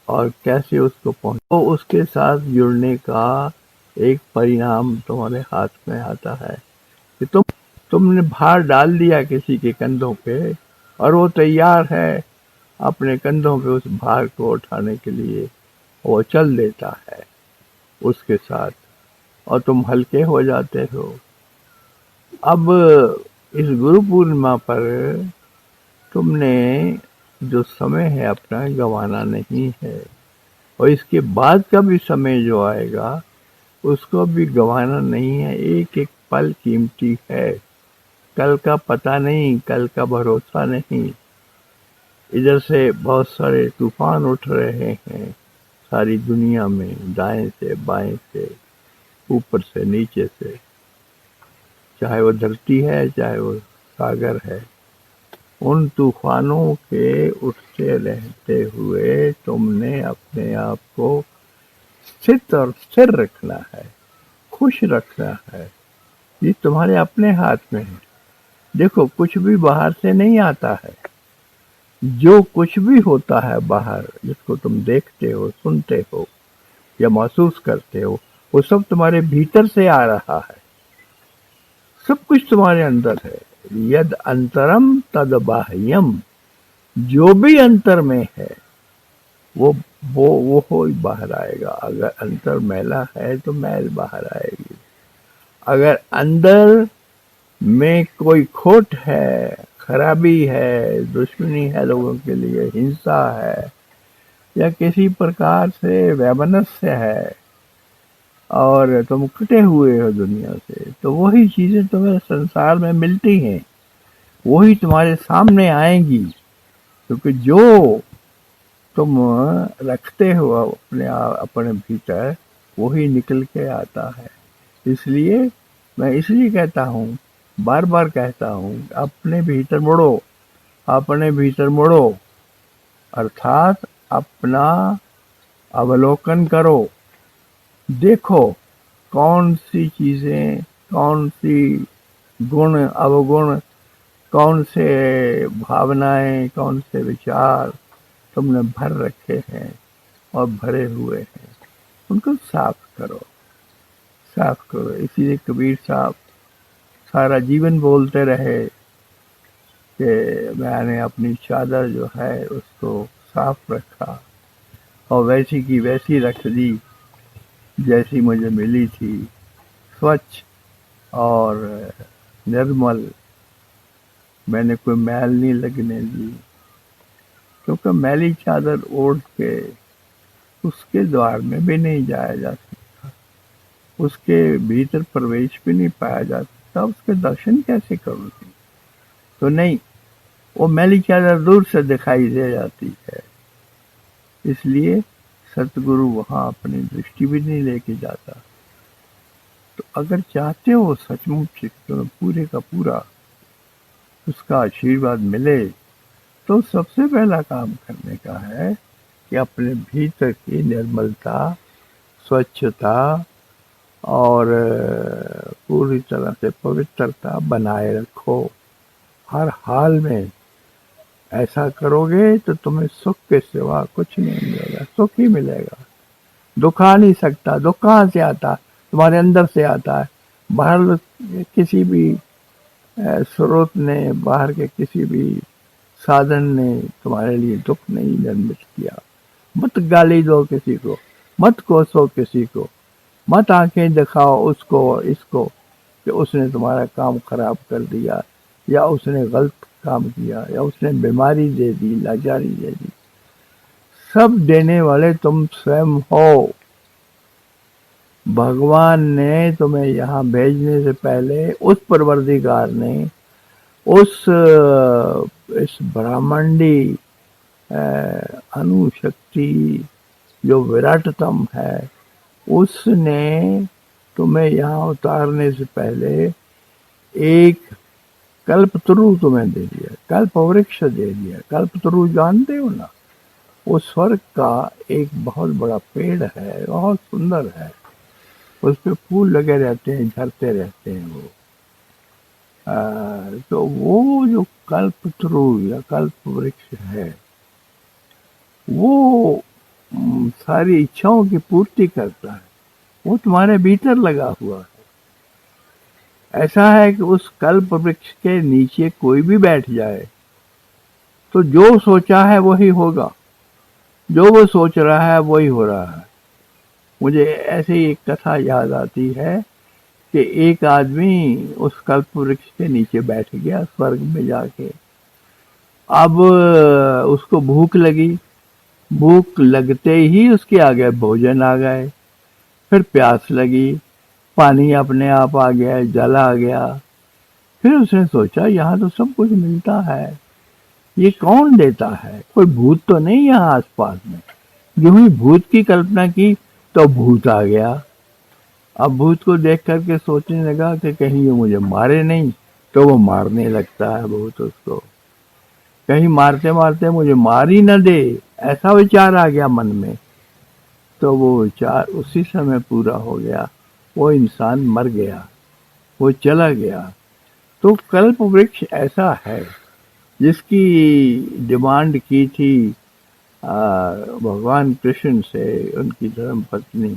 और कैसे उसको पहुंचो। उसके साथ जुड़ने का एक परिणाम तुम्हारे हाथ में आता है कि तुमने भार डाल दिया किसी के कंधों पे और वो तैयार है अपने कंधों पे उस भार को उठाने के लिए, वो चल देता है उसके साथ और तुम हल्के हो जाते हो। अब इस गुरु पूर्णिमा पर तुमने जो समय है अपना गंवाना नहीं है, और इसके बाद का भी समय जो आएगा उसको भी गंवाना नहीं है। एक एक पल कीमती है, कल का पता नहीं, कल का भरोसा नहीं। इधर से बहुत सारे तूफान उठ रहे हैं सारी दुनिया में, दाएं से बाएं से, ऊपर से नीचे से, चाहे वो धरती है चाहे वो सागर है। उन तूफानों के उठते रहते हुए तुमने अपने आप को स्थित और स्थिर रखना है, खुश रखना है। ये तुम्हारे अपने हाथ में है। देखो, कुछ भी बाहर से नहीं आता है। जो कुछ भी होता है बाहर, जिसको तुम देखते हो, सुनते हो या महसूस करते हो, वो सब तुम्हारे भीतर से आ रहा है। सब कुछ तुम्हारे अंदर है। यद अंतरम तद बाह्यम, जो भी अंतर में है वो हो बाहर आएगा। अगर अंतर मैला है तो मैल बाहर आएगी। अगर अंदर में कोई खोट है, खराबी है, दुश्मनी है, लोगों के लिए हिंसा है या किसी प्रकार से वैमनस्य है और तुम कटे हुए हो दुनिया से, तो वही चीजें तुम्हें संसार में मिलती हैं, वही तुम्हारे सामने आएंगी। क्योंकि जो तुम रखते हो अपने भीतर, वही निकल के आता है। इसलिए मैं इसलिए कहता हूँ, बार बार कहता हूँ, अपने भीतर मुड़ो, अपने भीतर मुड़ो, अर्थात अपना अवलोकन करो। देखो कौन सी चीजें, कौन सी गुण अवगुण, कौन से भावनाएं, कौन से विचार तुमने भर रखे हैं और भरे हुए हैं, उनको साफ करो, साफ करो। इसीलिए कबीर साहब सारा जीवन बोलते रहे कि मैंने अपनी चादर जो है उसको साफ रखा और वैसी की वैसी रख दी जैसी मुझे मिली थी, स्वच्छ और निर्मल। मैंने कोई मैल नहीं लगने दी, क्योंकि मैली चादर ओढ़ के उसके द्वार में भी नहीं जाया जा सकता, उसके भीतर प्रवेश भी नहीं पाया जा सकता, उसके दर्शन कैसे करूँगी? तो नहीं, वो मैली चादर दूर से दिखाई दे जाती है। इसलिए सतगुरु वहां अपनी दृष्टि भी नहीं लेके जाता। तो अगर चाहते हो सचमुच तो पूरे का पूरा उसका आशीर्वाद मिले, तो सबसे पहला काम करने का है कि अपने भीतर की निर्मलता, स्वच्छता और पूरी तरह से पवित्रता बनाए रखो हर हाल में। ऐसा करोगे तो तुम्हें सुख के सिवा कुछ नहीं मिलेगा, सुख ही मिलेगा। दुख आ नहीं सकता। दुख कहाँ से आता? तुम्हारे अंदर से आता है। बाहर किसी भी स्रोत ने, बाहर के किसी भी साधन ने तुम्हारे लिए दुख नहीं निर्मित किया। मत गाली दो किसी को, मत कोसो किसी को, मत आंखें दिखाओ उसको इसको कि उसने तुम्हारा काम खराब कर दिया, या उसने गलत काम किया, या उसने बीमारी दे दी, लाचारी दे दी। सब देने वाले तुम स्वयं हो। भगवान ने तुम्हें यहाँ भेजने से पहले उस परवरदिगार ने उस इस ब्रह्मांडी अनुशक्ति जो विराटतम है, उसने तुम्हें यहाँ उतारने से पहले एक कल्पतरु तुम्हें दे दिया, कल्प वृक्ष दे दिया। कल्पतरु जानते हो ना? वो स्वर्ग का एक बहुत बड़ा पेड़ है, बहुत सुंदर है। उस पे फूल लगे रहते हैं, झरते रहते हैं वो। तो वो जो कल्पतरु या कल्प वृक्ष है, वो सारी इच्छाओं की पूर्ति करता है। वो तुम्हारे भीतर लगा हुआ है। ऐसा है कि उस कल्प वृक्ष के नीचे कोई भी बैठ जाए तो जो सोचा है वही होगा, जो वो सोच रहा है वही हो रहा है। मुझे ऐसे ही एक कथा याद आती है कि एक आदमी उस कल्प वृक्ष के नीचे बैठ गया स्वर्ग में जाके। अब उसको भूख लगी। भूख लगते ही उसके आगे भोजन आ गए। फिर प्यास लगी, पानी अपने आप आ गया, जल आ गया। फिर उसने सोचा यहाँ तो सब कुछ मिलता है, ये कौन देता है? कोई भूत तो नहीं यहाँ आसपास में। यूं ही भूत की कल्पना की तो भूत आ गया। अब भूत को देख करके सोचने लगा कि कहीं ये मुझे मारे नहीं, तो वो मारने लगता है भूत उसको। कहीं मारते मारते मुझे मार ही न दे, ऐसा विचार आ गया मन में। तो वो विचार उसी समय पूरा हो गया, वो इंसान मर गया, वो चला गया। तो कल्प वृक्ष ऐसा है जिसकी डिमांड की थी भगवान कृष्ण से उनकी धर्म पत्नी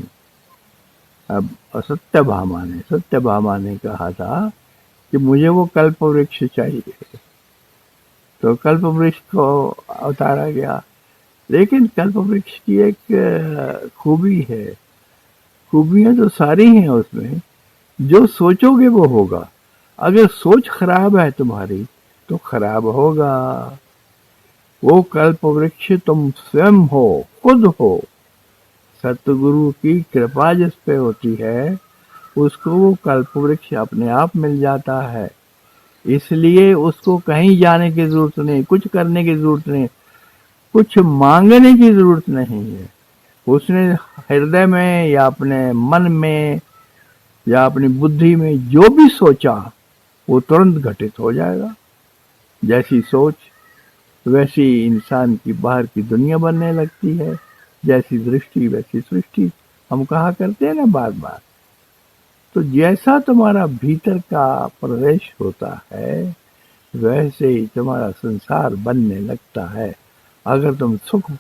सत्यभामा ने कहा था कि मुझे वो कल्प वृक्ष चाहिए। तो कल्प वृक्ष को उतारा गया। लेकिन कल्प वृक्ष की एक खूबी है, खूबियां तो सारी हैं उसमें। जो सोचोगे वो होगा। अगर सोच खराब है तुम्हारी तो खराब होगा। वो कल्प वृक्ष तुम स्वयं हो, खुद हो। सतगुरु की कृपा जिस पे होती है उसको वो कल्प वृक्ष अपने आप मिल जाता है। इसलिए उसको कहीं जाने की जरूरत नहीं, कुछ करने की जरूरत नहीं, कुछ मांगने की जरूरत नहीं है। उसने हृदय में या अपने मन में या अपनी बुद्धि में जो भी सोचा वो तुरंत घटित हो जाएगा। जैसी सोच वैसी इंसान की बाहर की दुनिया बनने लगती है। जैसी दृष्टि वैसी सृष्टि, हम कहा करते हैं ना बार बार। तो जैसा तुम्हारा भीतर का प्रवेश होता है वैसे ही तुम्हारा संसार बनने लगता है। अगर तुम सुख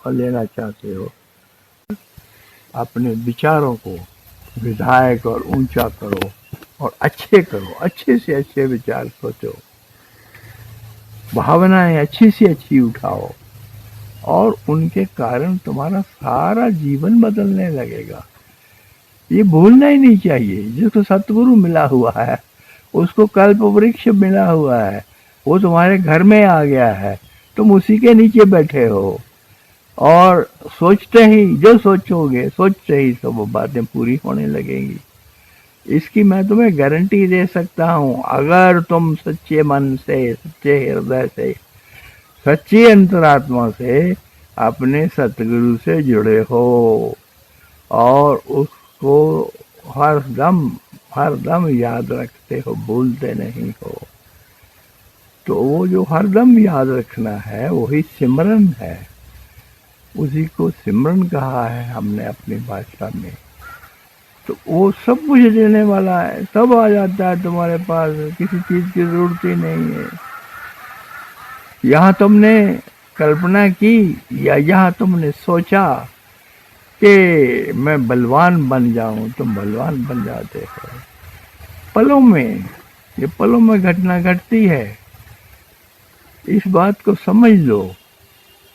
लेना चाहते हो, अपने विचारों को विधायक और ऊंचा करो और अच्छे करो, अच्छे से अच्छे विचार सोचो, भावनाएं अच्छी से अच्छी उठाओ और उनके कारण तुम्हारा सारा जीवन बदलने लगेगा। ये भूलना ही नहीं चाहिए। जिसको सतगुरु मिला हुआ है, उसको कल्प वृक्ष मिला हुआ है, वो तुम्हारे घर में आ गया है, तुम उसी के नीचे बैठे हो और सोचते ही जो सोचोगे, सोचते ही सब वो बातें पूरी होने लगेंगी। इसकी मैं तुम्हें गारंटी दे सकता हूं। अगर तुम सच्चे मन से, सच्चे हृदय से, सच्ची अंतरात्मा से अपने सतगुरु से जुड़े हो और उसको हर दम याद रखते हो, भूलते नहीं हो, तो वो जो हरदम याद रखना है वही सिमरन है। उसी को सिमरन कहा है हमने अपनी भाषा में। तो वो सब कुछ देने वाला है, सब आ जाता है तुम्हारे पास, किसी चीज की जरूरत ही नहीं है। यहाँ तुमने कल्पना की या यहाँ तुमने सोचा कि मैं बलवान बन जाऊं, तुम बलवान बन जाते हो पलों में। ये पलों में घटना घटती है। इस बात को समझ लो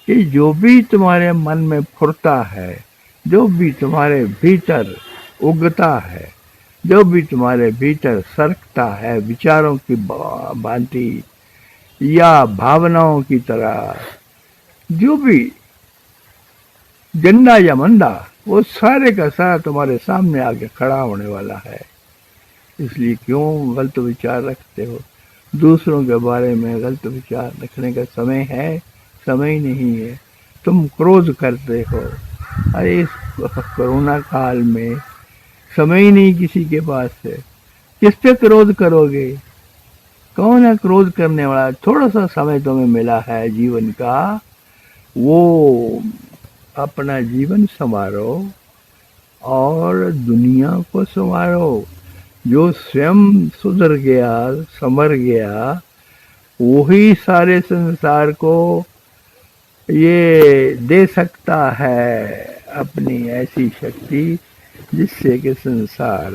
कि जो भी तुम्हारे मन में फुरता है, जो भी तुम्हारे भीतर उगता है, जो भी तुम्हारे भीतर सरकता है विचारों की भांति या भावनाओं की तरह, जो भी गंदा या मंदा, वो सारे का सारा तुम्हारे सामने आके खड़ा होने वाला है। इसलिए क्यों गलत विचार रखते हो? दूसरों के बारे में गलत विचार रखने का समय है? समय ही नहीं है। तुम क्रोध करते हो। अरे इस कोरोना काल में समय ही नहीं किसी के पास है। किस पे क्रोध करोगे? कौन है क्रोध करने वाला? थोड़ा सा समय तुम्हें मिला है जीवन का, वो अपना जीवन संवारो और दुनिया को संवारो। जो स्वयं सुधर गया, संवर गया, वही सारे संसार को ये दे सकता है अपनी ऐसी शक्ति जिससे कि संसार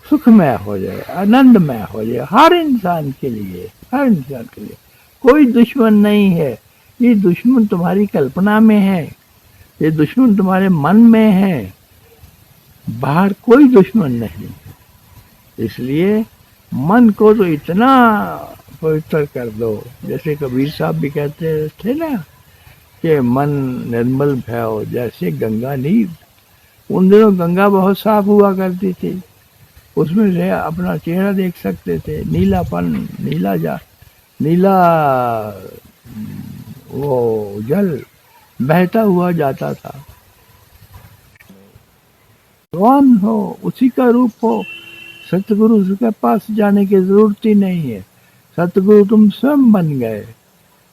सुखमय हो जाए, आनंदमय हो जाए हर इंसान के लिए, हर इंसान के लिए। कोई दुश्मन नहीं है। ये दुश्मन तुम्हारी कल्पना में है, ये दुश्मन तुम्हारे मन में है, बाहर कोई दुश्मन नहीं। इसलिए मन को तो इतना पवित्र कर दो, जैसे कबीर साहब भी कहते थे ना कि मन निर्मल भयो जैसे गंगा नीर। उन दिनों गंगा बहुत साफ हुआ करती थी, उसमें से अपना चेहरा देख सकते थे। नीलापन, नीला वो जल बहता हुआ जाता था। भगवान हो, उसी का रूप हो। सतगुरु के पास जाने की जरूरत ही नहीं है। सतगुरु तुम स्वयं बन गए।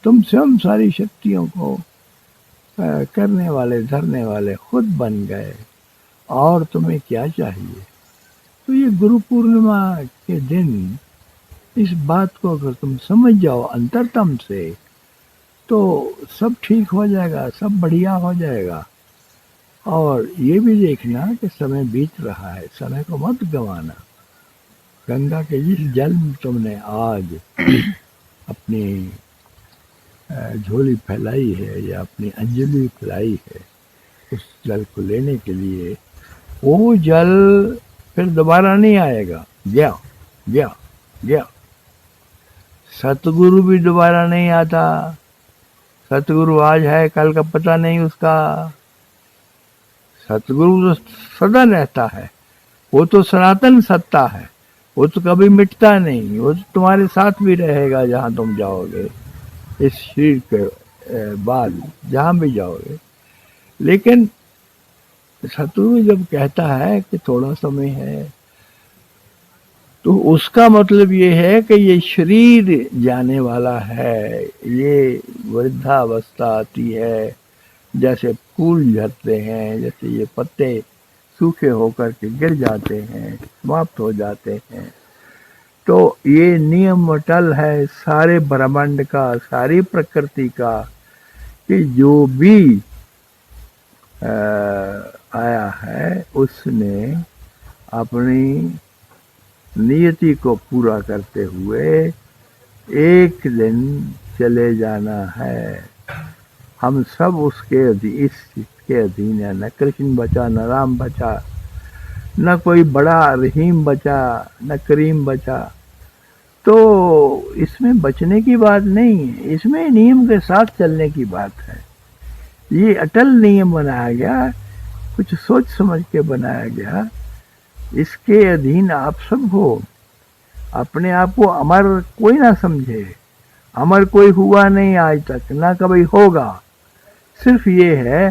तुम स्वयं सारी शक्तियों को करने वाले, धरने वाले खुद बन गए। और तुम्हें क्या चाहिए? तो ये गुरु पूर्णिमा के दिन इस बात को अगर तुम समझ जाओ अंतरतम से, तो सब ठीक हो जाएगा, सब बढ़िया हो जाएगा। और ये भी देखना कि समय बीत रहा है, समय को मत गंवाना। गंगा के जिस जल में तुमने आज अपनी झोली फैलाई है या अपनी अंजलि फैलाई है, उस जल को लेने के लिए, वो जल फिर दोबारा नहीं आएगा। गया गया गया। सतगुरु भी दोबारा नहीं आता। सतगुरु आज है, कल का पता नहीं उसका। सतगुरु तो सदा रहता है, वो तो सनातन सत्ता है, वो तो कभी मिटता नहीं, वो तो तुम्हारे साथ भी रहेगा जहां तुम जाओगे, इस शरीर के बाद जहां भी जाओगे। लेकिन सतगुरु जब कहता है कि थोड़ा समय है, तो उसका मतलब ये है कि ये शरीर जाने वाला है, ये वृद्धावस्था आती है, जैसे फूल झड़ते हैं, जैसे ये पत्ते सूखे होकर के गिर जाते हैं, समाप्त हो जाते हैं। तो ये नियम अटल है सारे ब्रह्मांड का, सारी प्रकृति का, कि जो भी आया है उसने अपनी नियति को पूरा करते हुए एक दिन चले जाना है। हम सब उसके इसके अधीन है। न कृष्ण बचा, न राम बचा, न कोई बड़ा रहीम बचा, न करीम बचा। तो इसमें बचने की बात नहीं है, इसमें नियम के साथ चलने की बात है। ये अटल नियम बनाया गया, कुछ सोच समझ के बनाया गया। इसके अधीन आप सब हो। अपने आप को अमर कोई ना समझे, अमर कोई हुआ नहीं आज तक, ना कभी होगा। सिर्फ ये है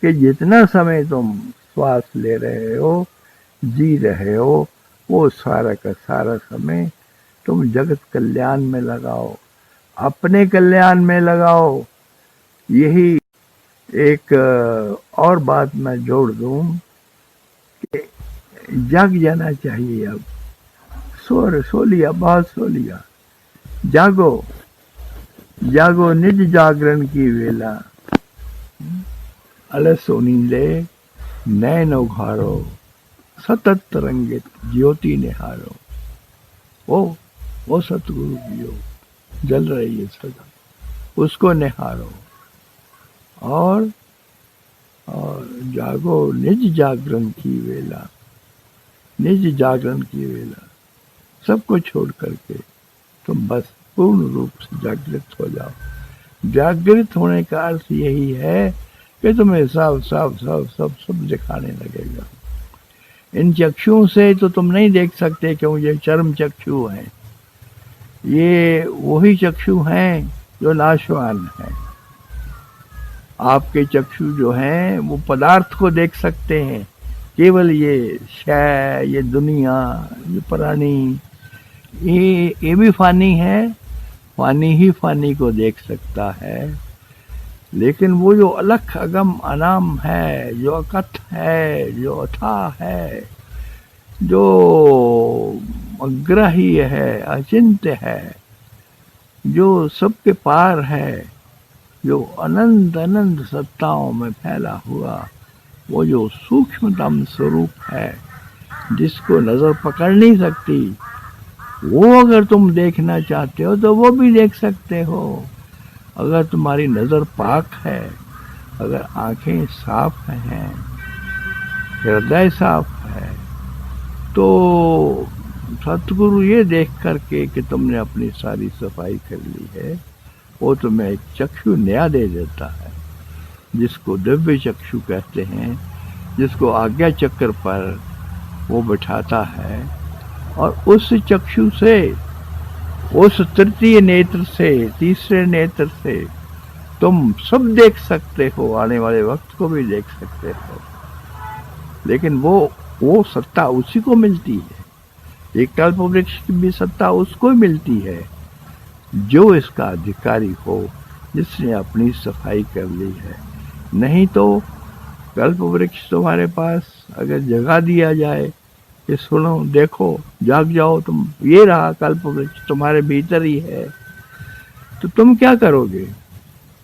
कि जितना समय तुम श्वास ले रहे हो, जी रहे हो, वो सारा का सारा समय तुम जगत कल्याण में लगाओ, अपने कल्याण में लगाओ। यही एक और बात मैं जोड़ दूं कि जाग जाना चाहिए। अब सो लिया, बहुत सो लिया। जागो, जागो निज जागरण की वेला, अलसो नींदे नैन उघारो, सतत तरंगित ज्योति निहारो। वो सतगुरु की जो जल रही है सदा, उसको निहारो। और जागो निज जागरण की वेला, निज जागरण की वेला, सबको छोड़ करके तुम बस पूर्ण रूप से जागृत हो जाओ। जागृत होने का अर्थ यही है कि तुम्हें सब दिखाने लगेगा। इन चक्षुओं से तो तुम नहीं देख सकते क्योंकि ये चर्म चक्षु हैं। ये वही चक्षु हैं जो नाशवान हैं। आपके चक्षु जो हैं वो पदार्थ को देख सकते हैं, केवल ये शय, ये दुनिया, ये प्राणी, ये भी फानी है, फानी ही फानी को देख सकता है। लेकिन वो जो अलख अगम अनाम है, जो अकथ है, जो अथाह है, जो अग्राह्य है, अचिंत्य है, जो सबके पार है, जो अनंत अनंत सत्ताओं में फैला हुआ, वो जो सूक्ष्मतम स्वरूप है जिसको नजर पकड़ नहीं सकती, वो अगर तुम देखना चाहते हो तो वो भी देख सकते हो। अगर तुम्हारी नजर पाक है, अगर आंखें साफ हैं, हृदय साफ है, तो सतगुरु ये देख करके कि तुमने अपनी सारी सफाई कर ली है, वो तुम्हें एक चक्षु नया दे देता है, जिसको दिव्य चक्षु कहते हैं, जिसको आज्ञा चक्र पर वो बिठाता है। और उस चक्षु से, उस तृतीय नेत्र से, तीसरे नेत्र से तुम सब देख सकते हो, आने वाले वक्त को भी देख सकते हो। लेकिन वो सत्ता उसी को मिलती है। एक कल्प वृक्ष की भी सत्ता उसको मिलती है जो इसका अधिकारी हो, जिसने अपनी सफाई कर ली है। नहीं तो कल्प वृक्ष तुम्हारे पास अगर जगा दिया जाए कि सुनो, देखो, जाग जाओ तुम, ये रहा कल्प वृक्ष तुम्हारे भीतर ही है, तो तुम क्या करोगे?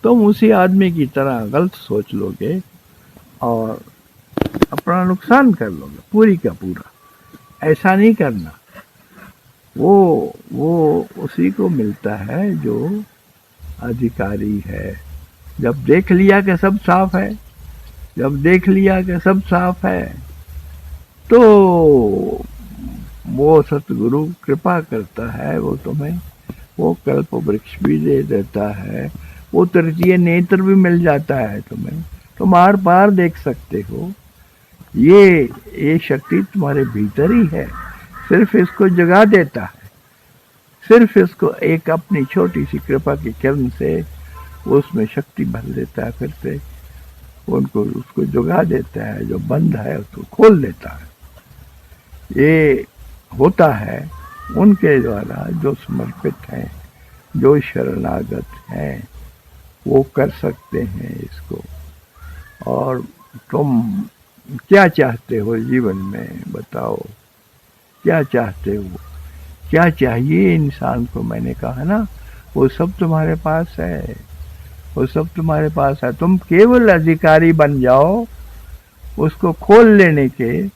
तुम उसी आदमी की तरह गलत सोच लोगे और अपना नुकसान कर लोगे पूरी का पूरा। ऐसा नहीं करना। वो उसी को मिलता है जो अधिकारी है। जब देख लिया कि सब साफ है, जब देख लिया कि सब साफ है, तो वो सतगुरु कृपा करता है, वो तुम्हें वो कल्प वृक्ष भी दे देता है, वो तृतीय नेत्र भी मिल जाता है तुम्हें, तुम आर पार देख सकते हो। ये शक्ति तुम्हारे भीतर ही है, सिर्फ इसको जगा देता है। सिर्फ इसको एक अपनी छोटी सी कृपा की किरण से उसमें शक्ति भर देता है, फिर से उसको जगा देता है, जो बंद है उसको खोल देता है। ये होता है उनके द्वारा जो समर्पित हैं, जो शरणागत हैं, वो कर सकते हैं इसको। और तुम क्या चाहते हो जीवन में, बताओ क्या चाहते हो? क्या चाहिए इंसान को? मैंने कहा ना, वो सब तुम्हारे पास है, वो सब तुम्हारे पास है। तुम केवल अधिकारी बन जाओ, उसको खोल लेने के,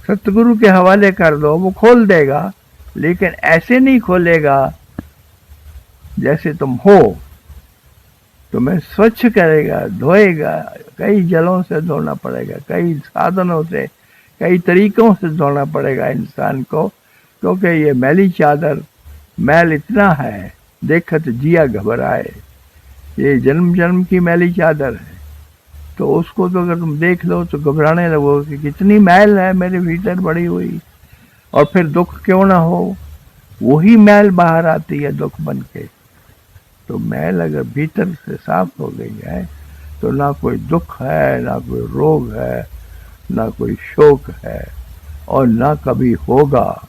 सतगुरु के हवाले कर दो, वो खोल देगा। लेकिन ऐसे नहीं खोलेगा जैसे तुम हो, तुम्हें स्वच्छ करेगा, धोएगा। कई जलों से धोना पड़ेगा, कई साधनों से, कई तरीकों से धोना पड़ेगा इंसान को, क्योंकि ये मैली चादर, मैल इतना है देखत जिया घबराए। ये जन्म जन्म की मैली चादर है, तो उसको तो अगर तुम देख लो तो घबराने लगो कि कितनी मैल है मेरे भीतर पड़ी हुई। और फिर दुख क्यों ना हो, वही मैल बाहर आती है दुख बन के। तो मैल अगर भीतर से साफ हो गई है तो ना कोई दुख है, ना कोई रोग है, ना कोई शोक है, और ना कभी होगा।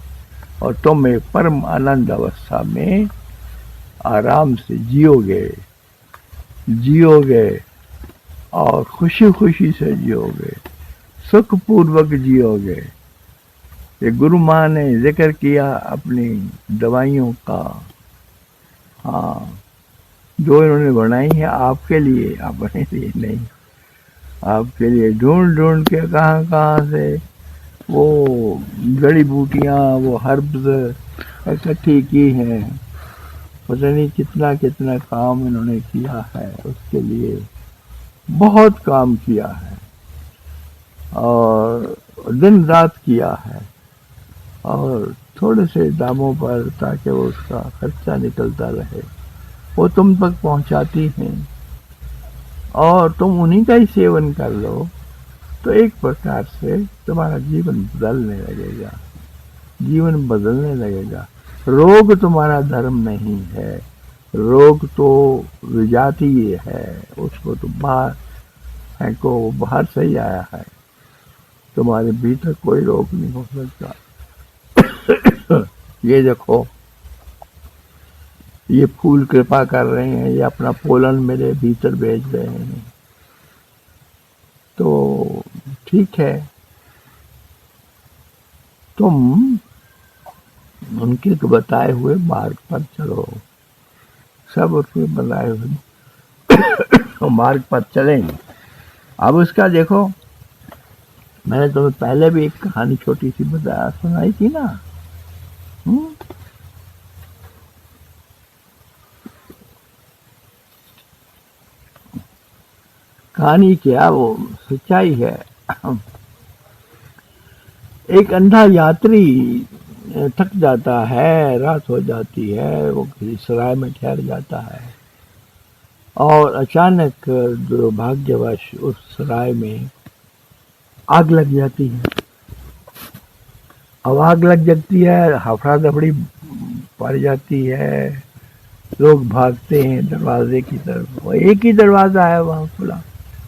और तुम एक परम आनंद अवस्था में आराम से जियोगे और खुशी खुशी से जियोगे, सुखपूर्वक जियोगे। ये गुरु माँ ने जिक्र किया अपनी दवाइयों का, हाँ, जो इन्होंने बनाई है आपके लिए, अपने लिए नहीं, आपके लिए ढूंढ ढूंढ के कहाँ कहाँ से वो जड़ी बूटियाँ, वो हर्ब्स इकट्ठी की हैं। पता नहीं कितना कितना काम इन्होंने किया है उसके लिए, बहुत काम किया है और दिन रात किया है, और थोड़े से दामों पर ताकि वो उसका खर्चा निकलता रहे, वो तुम तक पहुंचाती हैं और तुम उन्हीं का ही सेवन कर लो, तो एक प्रकार से तुम्हारा जीवन बदलने लगेगा, जीवन बदलने लगेगा। रोग तुम्हारा धर्म नहीं है, रोग तो विजातीय है, उसको तुम बाहर फेंको, वो बाहर से ही आया है, तुम्हारे भीतर कोई रोग नहीं हो सकता। ये देखो, ये फूल कृपा कर रहे हैं, ये अपना पोलन मेरे भीतर भेज रहे हैं, तो ठीक है, तुम उनके तो बताए हुए मार्ग पर चलो, सब उसके बताए हुए मार्ग पर चलेंगे। अब उसका देखो, मैंने तुम्हें पहले भी एक कहानी छोटी सी बताया, सुनाई थी ना। कहानी क्या, वो सच्चाई है। एक अंधा यात्री थक जाता है, रात हो जाती है, वो किसी सराय में ठहर जाता है और अचानक दुर्भाग्यवश उस सराय में आग लग जाती है। अब आग लग जाती है, हफड़ा दफड़ी पड़ जाती है, लोग भागते हैं दरवाजे की तरफ, एक ही दरवाजा है वहां खुला,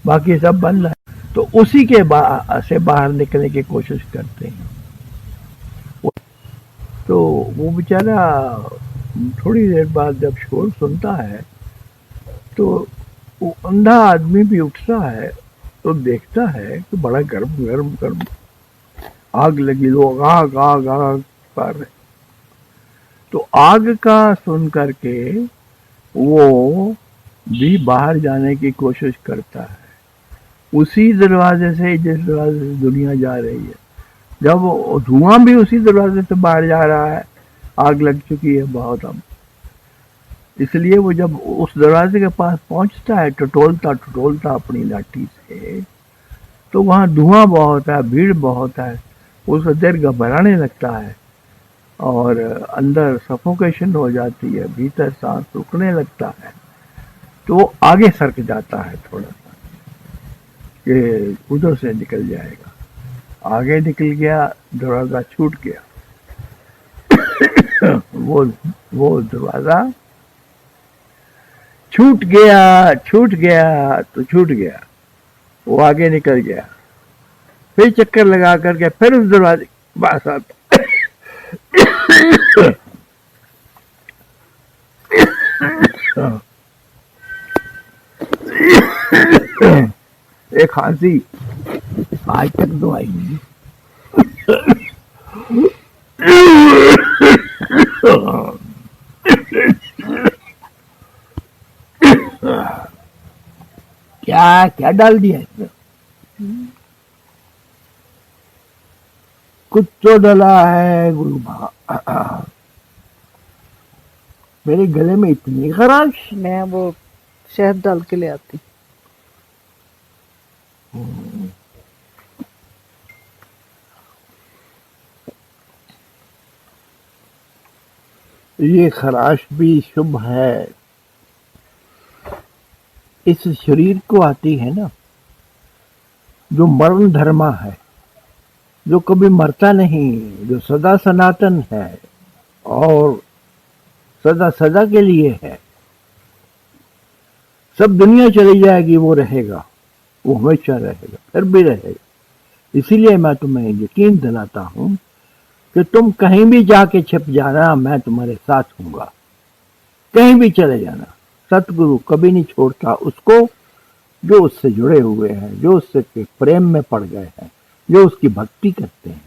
बाकी सब बंद है, तो उसी के से बाहर निकलने की कोशिश करते हैं। तो वो बेचारा थोड़ी देर बाद जब शोर सुनता है, तो वो अंधा आदमी भी उठता है, तो देखता है कि बड़ा गर्म गर्म गर्म आग लगी, लोग आग आग आग कर रहे। तो आग का सुन करके वो भी बाहर जाने की कोशिश करता है, उसी दरवाजे से जिस दरवाजे से दुनिया जा रही है। जब धुआं भी उसी दरवाजे से बाहर जा रहा है, आग लग चुकी है बहुत अब, इसलिए वो जब उस दरवाजे के पास पहुंचता है, टटोलता टटोलता अपनी लाठी से, तो वहां धुआं बहुत है, भीड़ बहुत है, उसका दिल घबराने लगता है और अंदर सफोकेशन हो जाती है, भीतर सांस रुकने लगता है, तो वो आगे सरक जाता है थोड़ा सा कि उधर से निकल जाएगा। आगे निकल गया, दरवाजा छूट गया। वो दरवाजा छूट गया, छूट गया तो छूट गया, वो आगे निकल गया, फिर चक्कर लगा करके फिर उस दरवाजे के पास आता। एक खांसी आज तक तो आई नहीं। क्या क्या डाल दिया इसमें? कुछ तो डला है गुरु माँ। मेरे गले में इतनी खराश। मैं वो शहद डाल के ले आती। ये खराश भी शुभ है, इस शरीर को आती है ना, जो मरण धर्मा है, जो कभी मरता नहीं, जो सदा सनातन है और सदा सदा के लिए है। सब दुनिया चली जाएगी, वो रहेगा, वो हमेशा रहेगा, फिर भी रहेगा। इसीलिए मैं तुम्हें यकीन दिलाता हूं कि तुम कहीं भी जाके छिप जाना, मैं तुम्हारे साथ हूंगा, कहीं भी चले जाना। सतगुरु कभी नहीं छोड़ता उसको जो उससे जुड़े हुए हैं, जो उससे प्रेम में पड़ गए हैं, जो उसकी भक्ति करते हैं।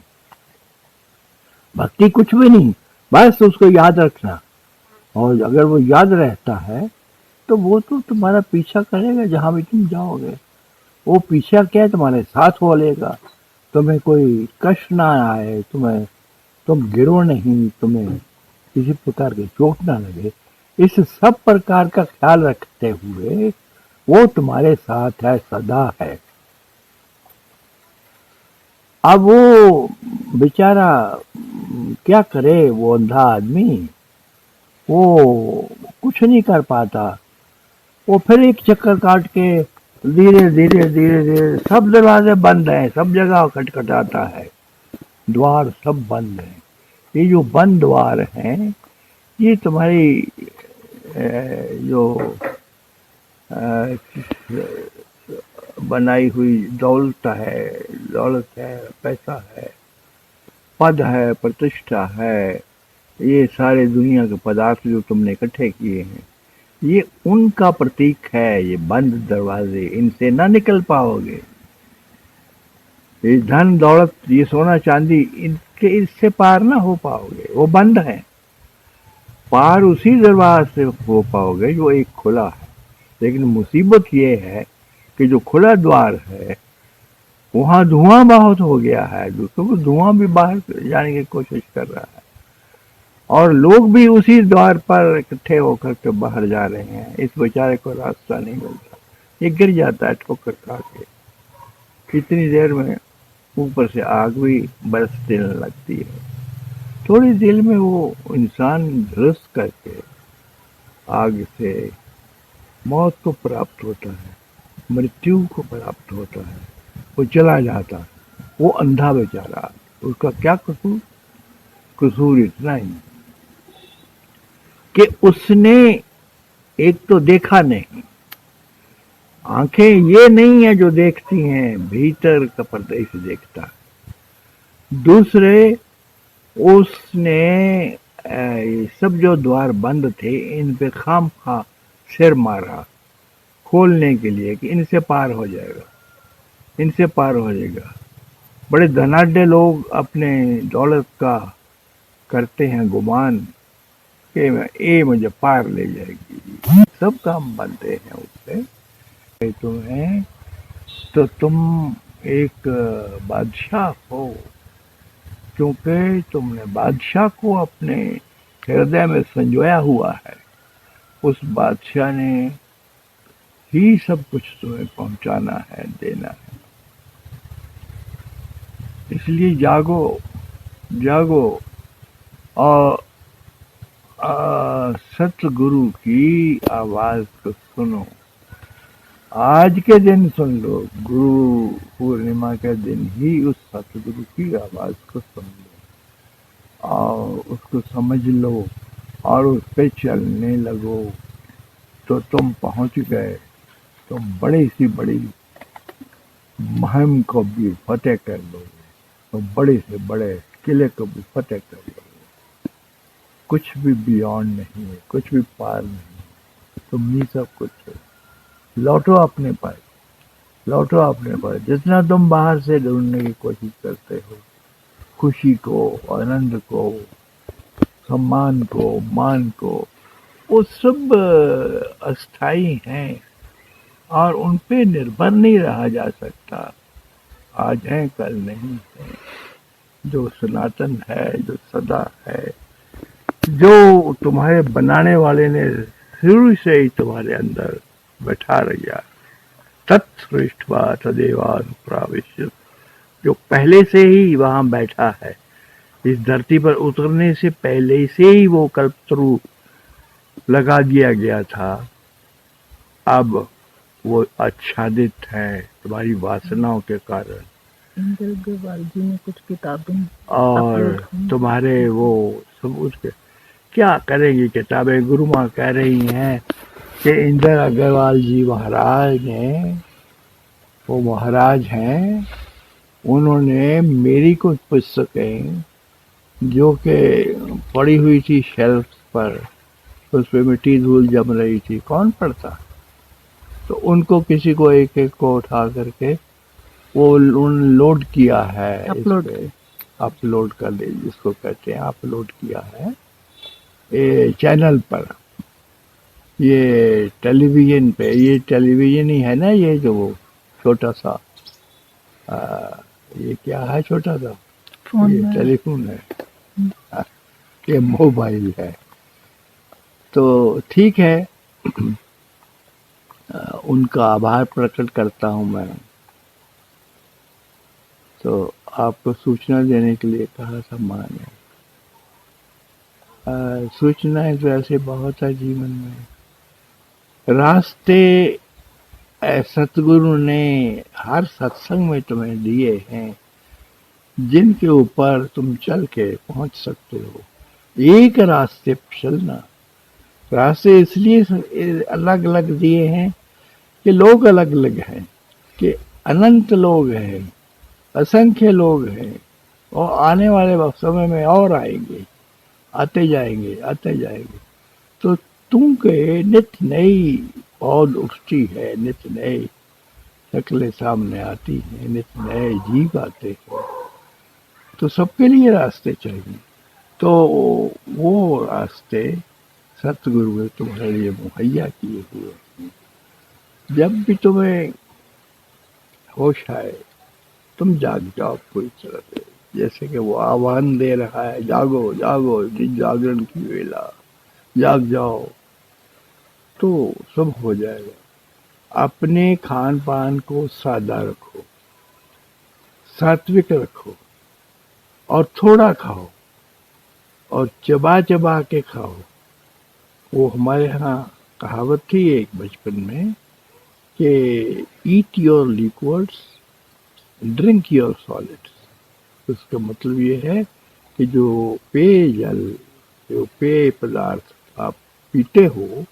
भक्ति कुछ भी नहीं, बस उसको याद रखना। और अगर वो याद रहता है तो वो तो तुम्हारा पीछा करेगा जहां भी तुम जाओगे। वो पीछा क्या है, तुम्हारे साथ वो लेगा। तुम्हें कोई कष्ट ना आए, तुम गिरो नहीं, तुम्हें किसी प्रकार की चोट ना लगे, इस सब प्रकार का ख्याल रखते हुए वो तुम्हारे साथ है, सदा है। अब वो बेचारा क्या करे, वो अंधा आदमी, वो कुछ नहीं कर पाता। वो फिर एक चक्कर काट के धीरे धीरे धीरे धीरे, सब दरवाजे बंद हैं, सब जगह खटखटाता है, द्वार सब बंद हैं। ये जो बंद द्वार हैं, ये तुम्हारी जो बनाई हुई दौलत है, पैसा है, पद है, प्रतिष्ठा है, ये सारे दुनिया के पदार्थ जो तुमने इकट्ठे किए हैं, ये उनका प्रतीक है। ये बंद दरवाजे, इनसे ना निकल पाओगे। ये धन दौलत, ये सोना चांदी, इससे पार ना हो पाओगे, वो बंद है। पार उसी दरवाजे से हो पाओगे जो एक खुला है। लेकिन मुसीबत ये है कि जो खुला द्वार है वहां धुआं बहुत हो गया है, दूसरों को धुआं भी बाहर जाने की कोशिश कर रहा है, और लोग भी उसी द्वार पर इकट्ठे होकर के बाहर जा रहे हैं। इस बेचारे को रास्ता नहीं मिलता, ये गिर जाता है ठोकर खा के। कितनी देर में ऊपर से आग भी बरसने लगती है। थोड़ी देर में वो इंसान झुलस करके आग से मौत को प्राप्त होता है, मृत्यु को प्राप्त होता है, वो चला जाता है। वो अंधा बेचारा, उसका क्या कसूर? कसूर इतना ही कि उसने एक तो देखा नहीं, आंखें ये नहीं है जो देखती हैं, भीतर का परदेश देखता है। दूसरे, उसने सब जो द्वार बंद थे इन पे खामखा सिर मारा खोलने के लिए कि इनसे पार हो जाएगा, इनसे पार हो जाएगा। बड़े धनाढ्य लोग अपने दौलत का करते हैं गुमान कि ये मुझे पार ले जाएगी, सब काम बनते हैं उससे। तुम्हें तो तुम एक बादशाह हो, क्योंकि तुमने बादशाह को अपने हृदय में संजोया हुआ है। उस बादशाह ने ही सब कुछ तुम्हें पहुंचाना है, देना है। इसलिए जागो, जागो और सतगुरु की आवाज को सुनो। आज के दिन सुन लो, गुरु पूर्णिमा के दिन ही उस सतगुरु की आवाज को सुन लो और उसको समझ लो और उस पे चलने लगो, तो तुम पहुंच गए। तुम बड़ी सी बड़ी मुहिम को भी फतेह कर लोगे, तो बड़े से बड़े किले को भी फतेह कर लोगे। कुछ भी बियॉन्ड नहीं है, कुछ भी पार नहीं, तुम ही सब कुछ है। लौटो अपने पर, लौटो अपने पर। जितना तुम बाहर से ढूंढने की कोशिश करते हो, खुशी को, आनंद को, सम्मान को, मान को, वो सब अस्थाई हैं और उन पे निर्भर नहीं रहा जा सकता। आज है कल नहीं है। जो सनातन है, जो सदा है, जो तुम्हारे बनाने वाले ने शुरू से ही तुम्हारे अंदर बैठा रहा, तत्सृष्ट्वा तदेवानुप्राविश्य, जो पहले से ही वहां बैठा है, इस धरती पर उतरने से पहले से ही वो कल्पतरु लगा दिया गया था। अब वो आच्छादित है तुम्हारी वासनाओं के कारण। इंद्र अग्रवाल जी ने कुछ किताबें और तुम्हारे वो सब उसके क्या करेंगी किताबें? गुरु माँ कह रही हैं कि इंद्र अग्रवाल जी महाराज ने, वो महाराज हैं, उन्होंने मेरी कुछ पुस्तकें जो कि पड़ी हुई थी शेल्फ पर, उस पर मिट्टी धूल जम रही थी, कौन पढ़ता, तो उनको किसी को एक एक को उठा करके वो लोड किया है, अपलोड कर दे, जिसको कहते हैं अपलोड किया है ये चैनल पर, ये टेलीविजन पे। ये टेलीविजन ही है ना, ये जो वो छोटा सा आ, ये क्या है छोटा सा, फोन ये में। टेलीफोन है, ये मोबाइल है। तो ठीक है, उनका आभार प्रकट करता हूँ मैं। तो आपको सूचना देने के लिए कहा सम्मान है। सूचनाएं तो ऐसे बहुत है जीवन में, रास्ते सतगुरु ने हर सत्संग में तुम्हें दिए हैं, जिनके ऊपर तुम चल के पहुंच सकते हो। एक रास्ते पर चलना। रास्ते इसलिए अलग अलग दिए हैं कि लोग अलग अलग हैं, कि अनंत लोग हैं, असंख्य लोग हैं, और आने वाले समय में और आएंगे, आते जाएंगे आते जाएंगे। तो तुम के नित नई पौध उठती है, नित नई शक्लें सामने आती हैं, नित नए जीव आते हैं। तो सबके लिए रास्ते चाहिए। तो वो रास्ते सतगुरु ने तुम्हारे लिए मुहैया किए हुए हैं। जब भी तुम्हें होश आए, तुम जाग जाओ पूरी तरह से। जैसे कि वो आह्वान दे रहा है, जागो जागो, जागरण की वेला, जाग जाओ, तो सब हो जाएगा। अपने खान पान को सादा रखो, सात्विक रखो, और थोड़ा खाओ, और चबा चबा के खाओ। वो हमारे यहाँ कहावत थी एक बचपन में कि eat your liquids, drink your solids. उसका मतलब ये है कि जो पेयजल, जो पेय पदार्थ आप पीते हो,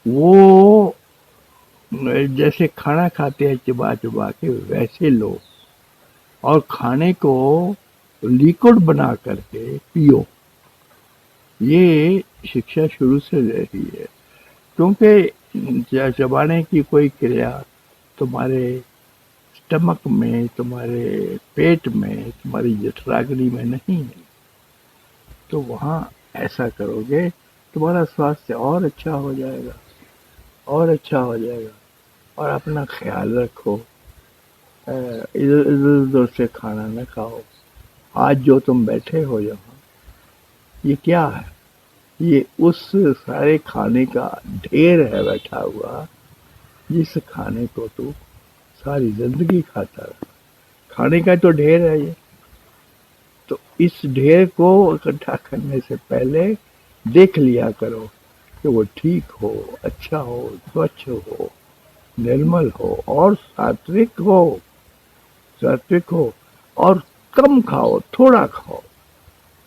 वो जैसे खाना खाते हैं चबा चबा के, वैसे लो, और खाने को लिक्विड बना करके पियो। ये शिक्षा शुरू से रही है, क्योंकि चबाने की कोई क्रिया तुम्हारे स्टमक में, तुम्हारे पेट में, तुम्हारी जठराग्नि में नहीं है। तो वहाँ ऐसा करोगे, तुम्हारा स्वास्थ्य और अच्छा हो जाएगा, और अच्छा हो जाएगा। और अपना ख्याल रखो, इधर उधर से खाना न खाओ। आज जो तुम बैठे हो यहाँ, ये क्या है? ये उस सारे खाने का ढेर है बैठा हुआ, जिस खाने को तू सारी जिंदगी खाता रहा। खाने का तो ढेर है ये। तो इस ढेर को इकट्ठा करने से पहले देख लिया करो कि वो ठीक हो, अच्छा हो, स्वच्छ हो, निर्मल हो, और सात्विक हो, सात्विक हो। और कम खाओ, थोड़ा खाओ।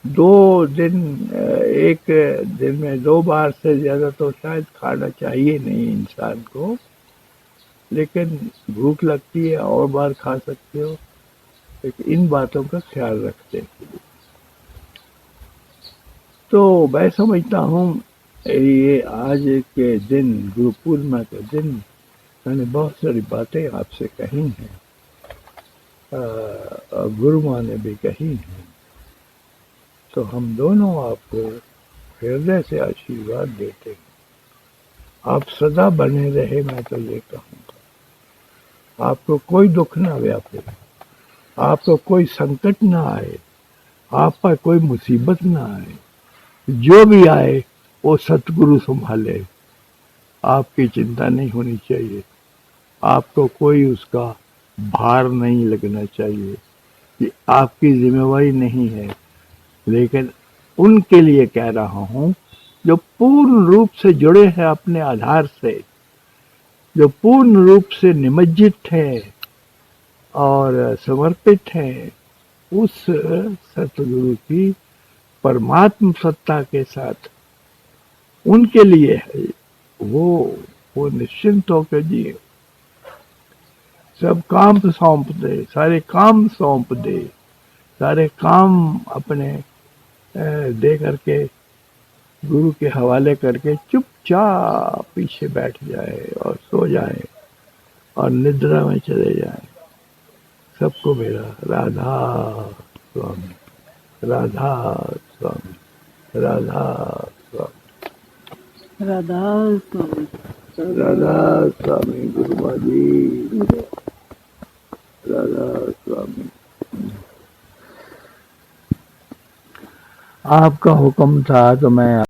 2 दिन, एक दिन में 2 बार से ज़्यादा तो शायद खाना चाहिए नहीं इंसान को, लेकिन भूख लगती है और बार खा सकते हो। लेकिन इन बातों का ख्याल रखते हैं। तो मैं समझता हूँ ये आज के दिन, गुरु पूर्णिमा के दिन, मैंने बहुत सारी बातें आपसे कही हैं, गुरु माँ ने भी कही हैं। तो हम दोनों आपको हृदय से आशीर्वाद देते हैं। आप सदा बने रहे, मैं तो ये कहूँगा। आपको कोई दुख ना व्यापे, आपको कोई संकट ना आए, आप पर कोई मुसीबत ना आए। जो भी आए वो सतगुरु संभाले। आपकी चिंता नहीं होनी चाहिए, आपको कोई उसका भार नहीं लगना चाहिए। ये आपकी जिम्मेवारी नहीं है। लेकिन उनके लिए कह रहा हूँ जो पूर्ण रूप से जुड़े हैं अपने आधार से, जो पूर्ण रूप से निमज्जित है और समर्पित है उस सतगुरु की परमात्म सत्ता के साथ, उनके लिए है वो निश्चिंत होकर जिए। सब काम सौंप दे, सारे काम सौंप दे, सारे काम अपने दे करके, गुरु के हवाले करके चुपचाप पीछे बैठ जाए और सो जाए और निद्रा में चले जाए। सबको मेरा राधा स्वामी, राधा स्वामी, राधा स्वामी, राधा स्वामी। राधा स्वामी, गुरुमा जी, राधा स्वामी। आपका हुक्म था तो मैं